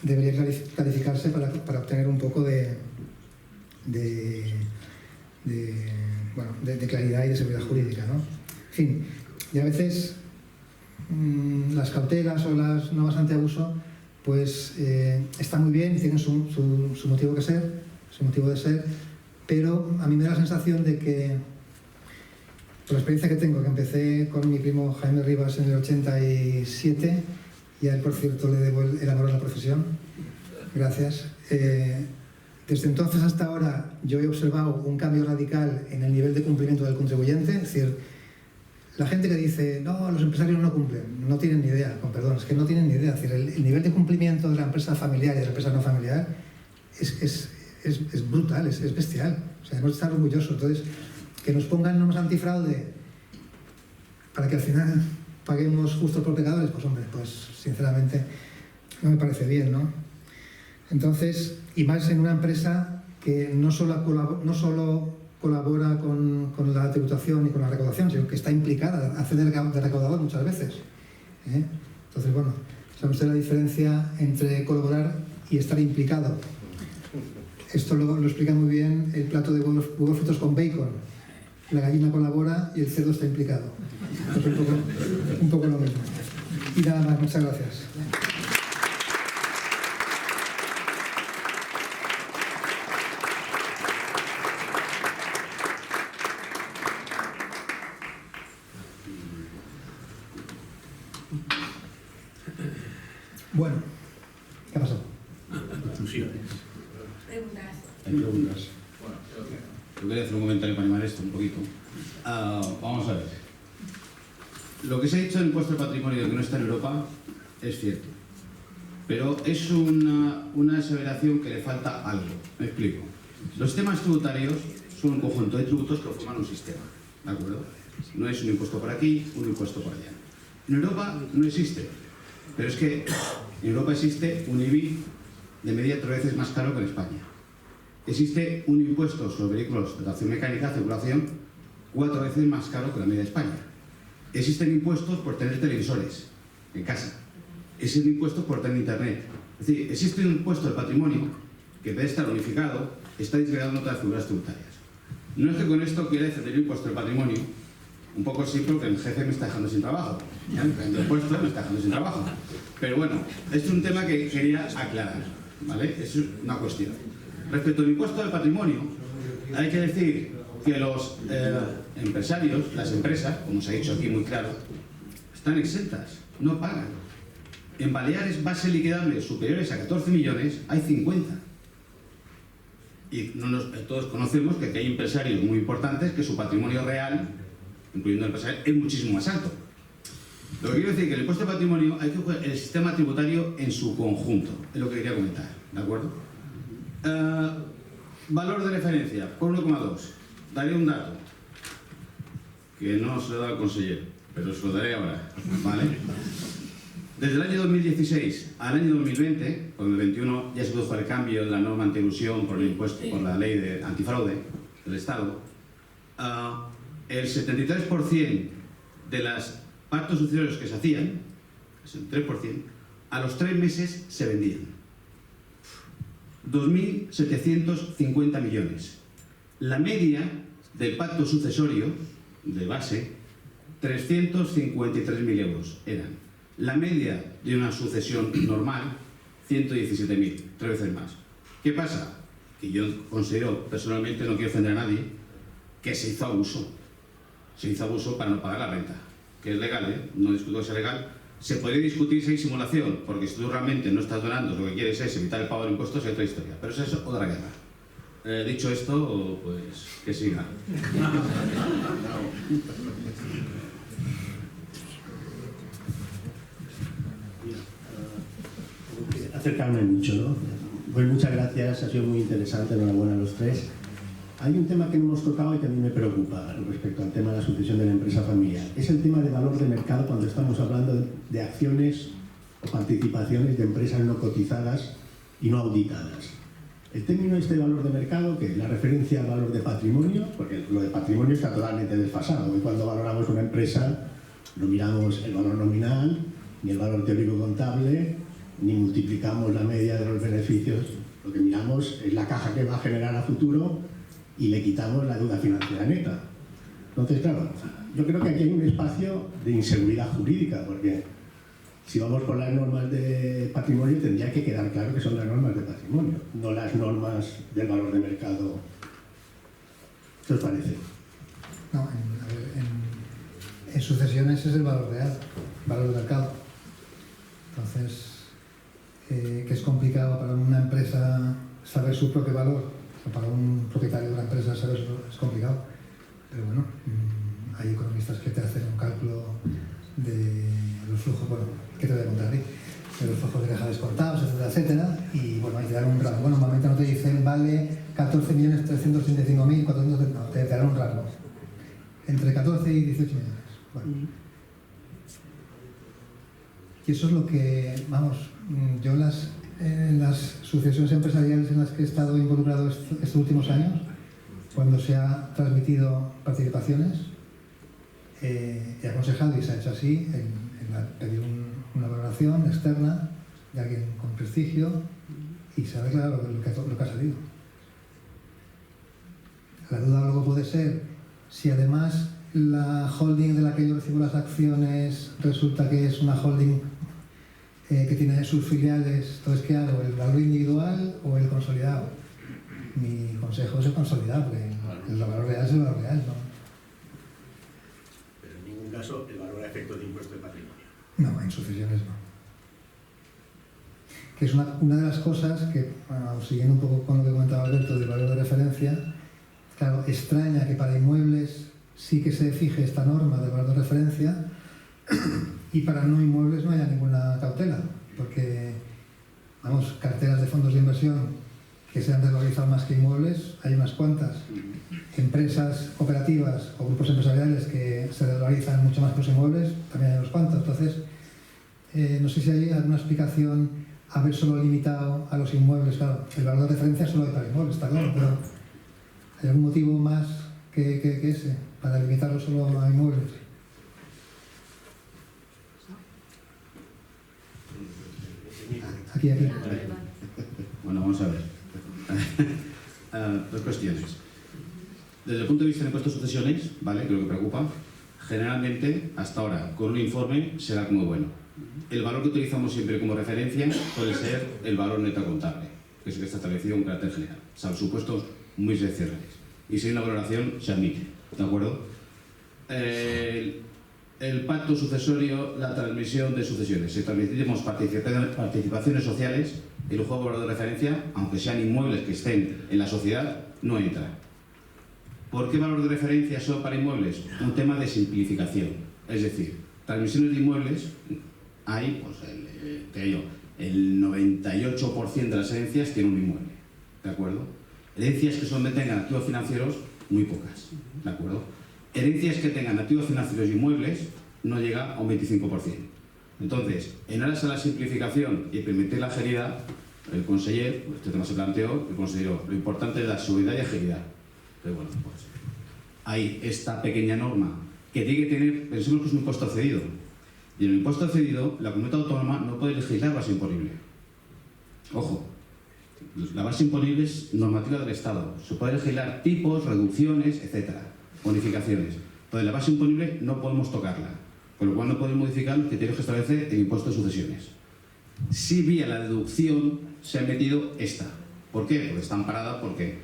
debería clarificarse para obtener un poco de claridad y de seguridad jurídica, ¿no? En fin, y a veces las cautelas o las normas antiabuso pues está muy bien y tienen su motivo de ser, pero a mí me da la sensación de que, por la experiencia que tengo, que empecé con mi primo Jaime Rivas en el 87, y a él, por cierto, le debo el amor a la profesión, gracias. Desde entonces hasta ahora yo he observado un cambio radical en el nivel de cumplimiento del contribuyente, es decir, la gente que dice, no, los empresarios no cumplen, no tienen ni idea, con perdón, es que no tienen ni idea. Es decir, el nivel de cumplimiento de la empresa familiar y de la empresa no familiar es brutal, es bestial. O sea, hemos de estar orgullosos. Entonces, que nos pongan normas antifraude para que al final paguemos justos por pecadores, pues hombre, pues sinceramente no me parece bien, ¿no? Entonces, y más en una empresa que no solo colabora con la tributación y con la recaudación, sino que está implicada, hace de recaudador muchas veces. Entonces, bueno, sabe usted la diferencia entre colaborar y estar implicado. Esto lo explica muy bien el plato de huevos fritos con bacon. La gallina colabora y el cerdo está implicado. Es un poco lo mismo. Y nada más, muchas gracias. Bueno, ¿qué ha pasado? Conclusiones. Hay preguntas. Bueno, yo quería hacer un comentario para animar esto un poquito. Vamos a ver. Lo que se ha dicho del impuesto al patrimonio de que no está en Europa es cierto. Pero es una aseveración que le falta algo. Me explico. Los sistemas tributarios son un conjunto de tributos que forman un sistema. ¿De acuerdo? No es un impuesto por aquí, un impuesto por allá. En Europa no existe. Pero es que en Europa existe un IBI de media 3 veces más caro que en España. Existe un impuesto sobre vehículos de tracción mecánica, circulación, 4 veces más caro que la media de España. Existen impuestos por tener televisores en casa. es el impuesto por tener internet. Es decir, existe un impuesto de patrimonio que debe estar unificado, está disgregado en otras figuras tributarias. No es que con esto quiera defender el impuesto del patrimonio, un poco sí, porque el jefe me está dejando sin trabajo. El impuesto me está dejando sin trabajo. Pero bueno, esto es un tema que quería aclarar, ¿vale? Es una cuestión. Respecto al impuesto del patrimonio, hay que decir que los empresarios, las empresas, como se ha dicho aquí muy claro, están exentas, no pagan. En Baleares, base liquidable superiores a 14 millones, hay 50. Y todos conocemos que hay empresarios muy importantes que su patrimonio real, incluyendo el empresario, es muchísimo más alto. Lo que quiero decir es que el impuesto de patrimonio hay que coger el sistema tributario en su conjunto, es lo que quería comentar, ¿de acuerdo? Valor de referencia, por 1,2. Daré un dato, que no se lo he dado al consejero, pero se lo daré ahora, ¿vale? Desde el año 2016 al año 2020, con el 21 ya se produjo el cambio de la norma antielusión por el impuesto, por la ley de antifraude del Estado, el 73% de los pactos sucesorios que se hacían, es el 3%, a los 3 meses se vendían. 2.750 millones. La media del pacto sucesorio de base, 353.000 euros eran. La media de una sucesión normal, 117.000, 3 veces más. ¿Qué pasa? Que yo considero, personalmente, no quiero ofender a nadie, que se hizo abuso. Se hizo abuso para no pagar la renta, que es legal, ¿eh? No discuto que sea legal. Se podría discutir si hay simulación, porque si tú realmente no estás donando, lo que quieres es evitar el pago de impuestos, es otra historia. Pero eso es otra guerra. Dicho esto, pues que siga. Acercarme mucho, ¿no? Pues muchas gracias, ha sido muy interesante, enhorabuena a los tres. Hay un tema que no hemos tocado y que a mí me preocupa respecto al tema de la sucesión de la empresa familiar. Es el tema de valor de mercado cuando estamos hablando de acciones o participaciones de empresas no cotizadas y no auditadas. El término este de valor de mercado, que es la referencia al valor de patrimonio, porque lo de patrimonio está totalmente desfasado. Y cuando valoramos una empresa, no miramos el valor nominal, ni el valor teórico contable, ni multiplicamos la media de los beneficios. Lo que miramos es la caja que va a generar a futuro y le quitamos la deuda financiera neta. Entonces, claro, yo creo que aquí hay un espacio de inseguridad jurídica, porque si vamos por las normas de patrimonio tendría que quedar claro que son las normas de patrimonio, no las normas del valor de mercado. ¿Qué os parece? No, en sucesiones es el valor real, valor de mercado. Entonces, que es complicado para una empresa saber su propio valor, o para un propietario de una empresa saber es complicado. Pero bueno, hay economistas que te hacen un cálculo de los flujos, bueno, ¿qué te voy a contar ahí? De los flujos de caja descontados, etcétera, etcétera, y bueno, hay que dar un rango. Bueno, normalmente no te dicen vale 14.335.400, no, te darán un rango. Entre 14 y 18 millones. Bueno. Y eso es lo que, vamos, yo en las sucesiones empresariales en las que he estado involucrado estos últimos años, cuando se ha transmitido participaciones, he aconsejado, y se ha hecho así, en pedir una valoración externa de alguien con prestigio y saber claro lo que ha salido. La duda luego puede ser si además la holding de la que yo recibo las acciones resulta que es una holding que tiene sus filiales. Entonces, ¿qué hago? ¿El valor individual o el consolidado? Mi consejo es el consolidado, porque el valor real es el valor real, ¿no? Pero en ningún caso el valor a efectos de impuesto de patrimonio. No, en sucesiones no. Que es una de las cosas que, bueno, siguiendo un poco con lo que comentaba Alberto del valor de referencia, claro, extraña que para inmuebles sí que se fije esta norma del valor de referencia y para no inmuebles no haya ninguna cautela, porque, vamos, carteras de fondos de inversión que se han desvalorizado más que inmuebles, hay unas cuantas. Empresas cooperativas o grupos empresariales que se desvalorizan mucho más que los inmuebles, también hay unos cuantos. Entonces, no sé si hay alguna explicación haber solo limitado a los inmuebles. Claro, el valor de referencia solo hay para inmuebles, está claro, pero ¿hay algún motivo más que ese para limitarlo solo a inmuebles? quiere. Bueno, vamos a ver. Dos cuestiones. Desde el punto de vista de impuestos de sucesiones, ¿vale? Creo que preocupa. Generalmente, hasta ahora, con un informe se da como bueno. El valor que utilizamos siempre como referencia suele ser el valor neto contable, que es el que está establecido con carácter general, salvo supuestos muy excepcionales. Y si hay una valoración, se admite, ¿de acuerdo? El pacto sucesorio, la transmisión de sucesiones. Si transmitimos participaciones sociales, el juego de valor de referencia, aunque sean inmuebles que estén en la sociedad, no entra. ¿Por qué valor de referencia solo para inmuebles? Un tema de simplificación. Es decir, transmisiones de inmuebles, hay, pues, el 98% de las herencias tienen un inmueble, ¿de acuerdo? Herencias que solamente tengan activos financieros, muy pocas, ¿de acuerdo? Herencias que tengan activos financieros y inmuebles no llega a un 25%. Entonces, en aras a la simplificación y permitir la agilidad, el conseller, este tema se planteó, el consejero, lo importante es la seguridad y agilidad. Pero bueno, pues hay esta pequeña norma que tiene que tener, pensemos que es un impuesto cedido. Y en el impuesto cedido, la comunidad autónoma no puede legislar base imponible. Ojo, la base imponible es normativa del Estado. Se puede legislar tipos, reducciones, etcétera, bonificaciones. Entonces, la base imponible no podemos tocarla, con lo cual no podemos modificar los criterios que establece el impuesto de sucesiones. Si vía la deducción se ha metido esta. ¿Por qué? Porque está amparada porque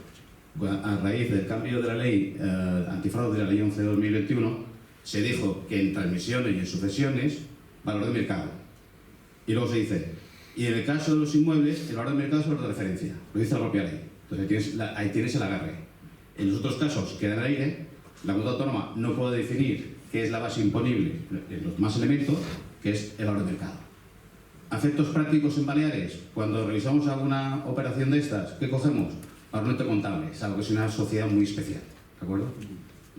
a raíz del cambio de la ley antifraude de la ley 11 de 2021 se dijo que en transmisiones y en sucesiones valor de mercado. Y luego se dice, y en el caso de los inmuebles, el valor de mercado es el valor de referencia. Lo dice la propia ley. Entonces ahí tienes el agarre. En los otros casos queda en el aire, la comunidad autónoma no puede definir qué es la base imponible en los demás elementos, que es el valor de mercado. Efectos prácticos en Baleares, cuando revisamos alguna operación de estas, ¿qué cogemos? Valor neto contable, salvo que es una sociedad muy especial, ¿de acuerdo?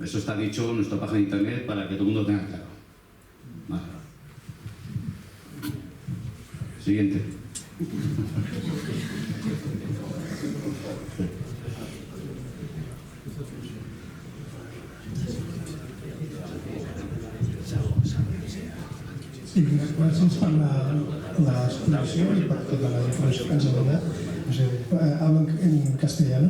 Eso está dicho en nuestra página de internet para que todo el mundo lo tenga claro. Vale. Siguiente. Sí, gràcies per l'explicació i per tota la informació que ens ha donat. No sé, hablo en castellano.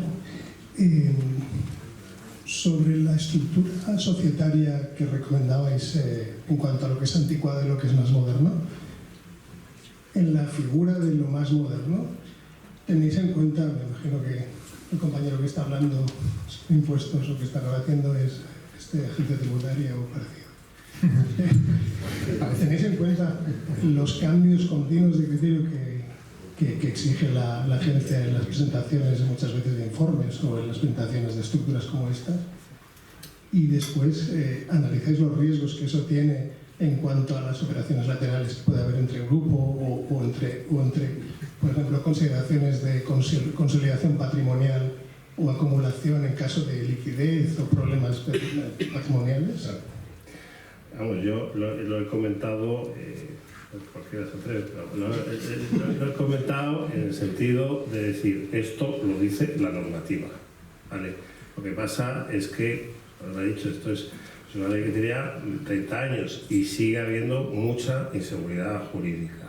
Sobre la estructura societaria que recomendabais en cuanto a lo que es anticuado y lo que es más moderno, en la figura de lo más moderno, tenéis en cuenta, me imagino que el compañero que está hablando de impuestos o que está haciendo es agente tributario o parecido. ¿Tenéis en cuenta los cambios continuos de criterio que exige la agencia en las presentaciones muchas veces de informes o en las presentaciones de estructuras como estas? Y después analizáis los riesgos que eso tiene en cuanto a las operaciones laterales que puede haber entre grupo o entre, por ejemplo, consideraciones de consolidación patrimonial o acumulación en caso de liquidez o problemas patrimoniales. Vamos, yo lo he comentado, lo he comentado en el sentido de decir, esto lo dice la normativa, ¿vale? Lo que pasa es que, como he dicho, esto es una ley que tenía 30 años y sigue habiendo mucha inseguridad jurídica.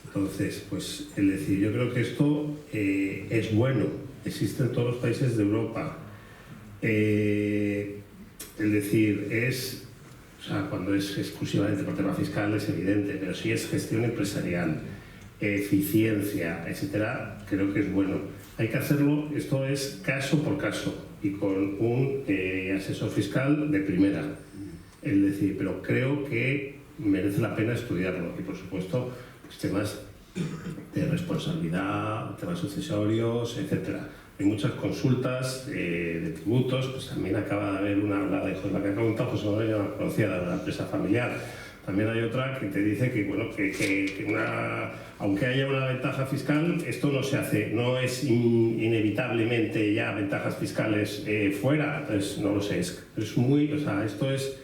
Entonces, pues, es decir, yo creo que esto es bueno, existe en todos los países de Europa. Es decir, o sea, cuando es exclusivamente por tema fiscal es evidente, pero si es gestión empresarial, eficiencia, etcétera, creo que es bueno. Hay que hacerlo, esto es caso por caso y con un asesor fiscal de primera. Es decir, pero creo que merece la pena estudiarlo y, por supuesto, pues, temas de responsabilidad, temas sucesorios, etcétera. Hay muchas consultas de tributos, pues también acaba de haber una, la que ha preguntado José Manuel, ya la conocía, la empresa familiar. También hay otra que te dice que, bueno, aunque haya una ventaja fiscal, esto no se hace, no es inevitablemente ya ventajas fiscales fuera, entonces no lo sé, es muy, o sea, esto es,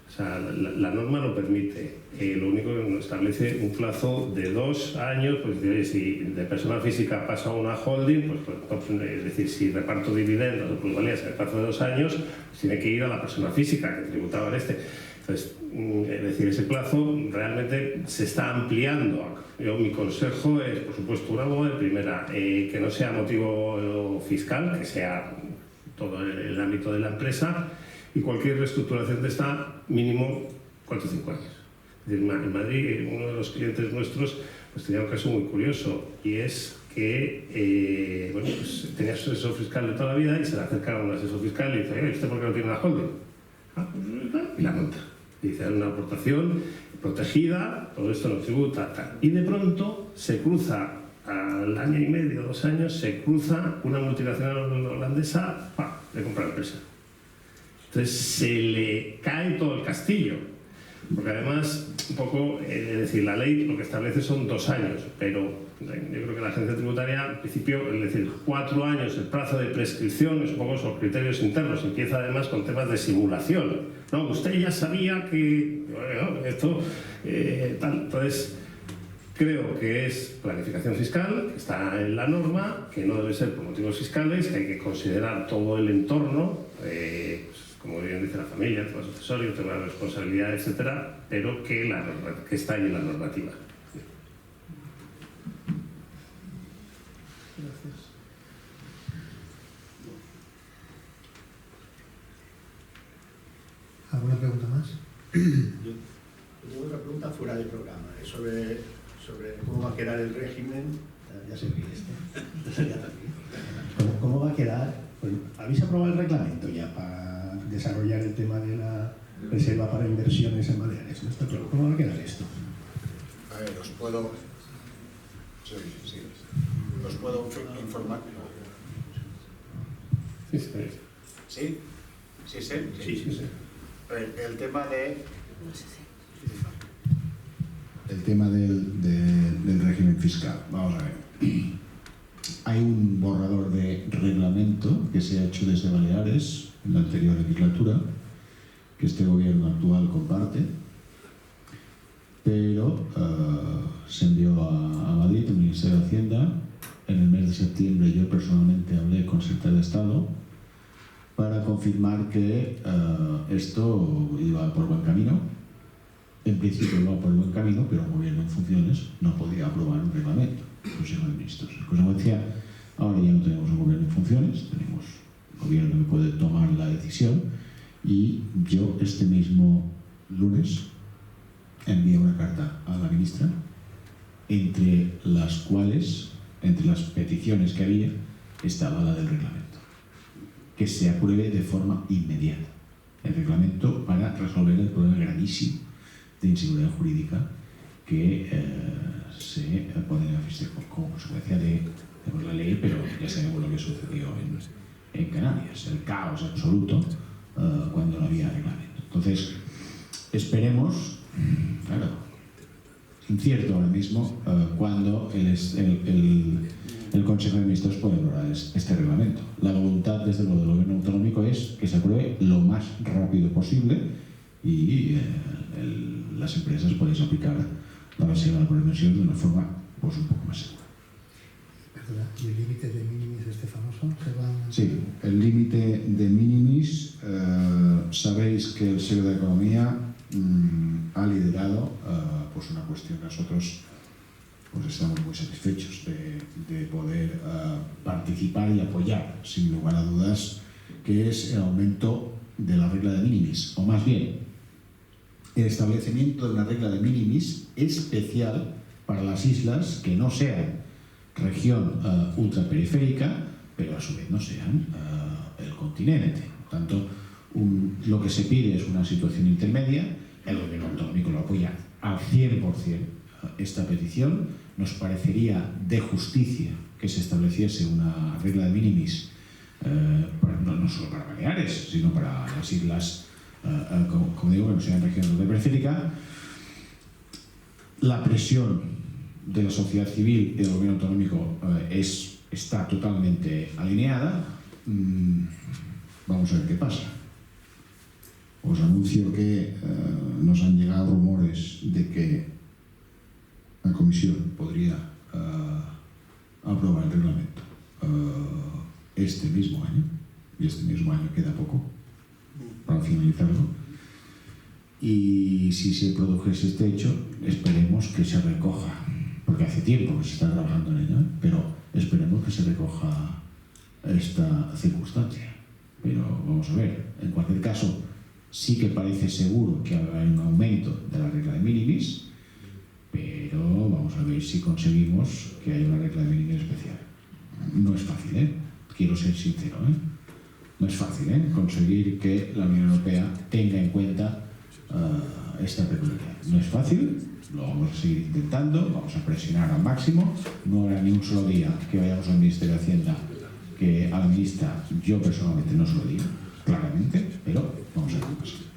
o sea, la norma lo permite. Lo único que nos establece un plazo de 2 años, pues oye, si de persona física pasa a una holding, pues es decir, si reparto dividendos o plusvalías en el plazo de 2 años, pues tiene que ir a la persona física que tributaba en este. Entonces, es decir, ese plazo realmente se está ampliando. Mi consejo es, por supuesto, un abogado de primera, que no sea motivo fiscal, que sea todo el ámbito de la empresa, y cualquier reestructuración de esta mínimo 4 o 5 años. Es decir, en Madrid, uno de los clientes nuestros pues tenía un caso muy curioso, y es que pues tenía su asesor fiscal de toda la vida y se le acercaron a un asesor fiscal y dice: oye, ¿usted por qué no tiene una holding? Y la monta. Dice: era una aportación protegida, todo esto no tributa, tal. Y de pronto se cruza, al año y medio, 2 años, se cruza una multinacional holandesa, le compra la empresa. Entonces se le cae todo el castillo, porque además, un poco, es decir, la ley lo que establece son 2 años, pero yo creo que la agencia tributaria, al principio, es decir, 4 años, el plazo de prescripción, es un poco esos criterios internos, empieza además con temas de simulación. No, usted ya sabía que esto, tal. Entonces, creo que es planificación fiscal, que está en la norma, que no debe ser por motivos fiscales, que hay que considerar todo el entorno, como bien dice la familia, temas accesorios, temas de responsabilidad, etcétera, pero que está ahí en la normativa. Gracias. ¿Alguna pregunta más? Yo tengo otra pregunta fuera del programa, sobre cómo va a quedar el régimen. Ya se ríe esto. ¿Cómo va a quedar? Pues, ¿habéis aprobado el reglamento ya para desarrollar el tema de la reserva para inversiones en Baleares? ¿No está claro? ¿Cómo va a quedar esto? A ver, os puedo informar. Sí. ¿Sí? ¿Sí? Sí. El tema del régimen fiscal. Vamos a ver. Hay un borrador de reglamento que se ha hecho desde Baleares en la anterior legislatura, que este gobierno actual comparte, pero se envió a Madrid, al Ministerio de Hacienda. En el mes de septiembre yo personalmente hablé con el secretario de Estado para confirmar que esto iba por buen camino. En principio iba por buen camino, pero el gobierno en funciones no podía aprobar un reglamento, el Consejo de Ministros. En consecuencia, ahora ya no tenemos un gobierno en funciones, tenemos un gobierno que puede tomar la decisión, y yo este mismo lunes envié una carta a la ministra, entre las peticiones que había estaba la del reglamento, que se apruebe de forma inmediata el reglamento para resolver el problema gravísimo de inseguridad jurídica que se pone como consecuencia de la ley, pero ya sabemos lo que sucedió en Canarias, el caos absoluto cuando no había reglamento. Entonces, esperemos, claro, incierto ahora mismo cuando el Consejo de Ministros puede aprobar este reglamento. La voluntad desde luego del gobierno autonómico es que se apruebe lo más rápido posible y las empresas pueden aplicar la reserva por inversión de una forma pues un poco más segura. Perdona, ¿y el límite de minimis famoso? Sí, el límite de minimis, sabéis que el Secretario de Economía ha liderado pues una cuestión que nosotros pues estamos muy satisfechos de poder participar y apoyar, sin lugar a dudas, que es el aumento de la regla de minimis, o más bien el establecimiento de una regla de minimis especial para las islas que no sean región ultraperiférica, pero a su vez no sean el continente. Por tanto, lo que se pide es una situación intermedia. El gobierno autonómico lo apoya al 100%. Esta petición nos parecería de justicia que se estableciese una regla de minimis, no solo para Baleares, sino para las islas, como digo, que no sean región ultraperiférica. La presión de la sociedad civil y del gobierno autonómico está totalmente alineada. Vamos a ver qué pasa. Os anuncio que nos han llegado rumores de que la Comisión podría aprobar el reglamento este mismo año, y este mismo año queda poco para finalizarlo. y si se produjese este hecho, esperemos que se recoja, porque hace tiempo que se está trabajando en ello, pero esperemos que se recoja esta circunstancia. Pero vamos a ver, en cualquier caso, sí que parece seguro que habrá un aumento de la regla de minimis, pero vamos a ver si conseguimos que haya una regla de minimis especial. No es fácil, quiero ser sincero, no es fácil conseguir que la Unión Europea tenga en cuenta esta peculiaridad. No es fácil, lo vamos a seguir intentando, vamos a presionar al máximo. No habrá ni un solo día que vayamos al Ministerio de Hacienda que a la ministra yo personalmente no se lo diga, claramente, pero vamos a ver qué pasa.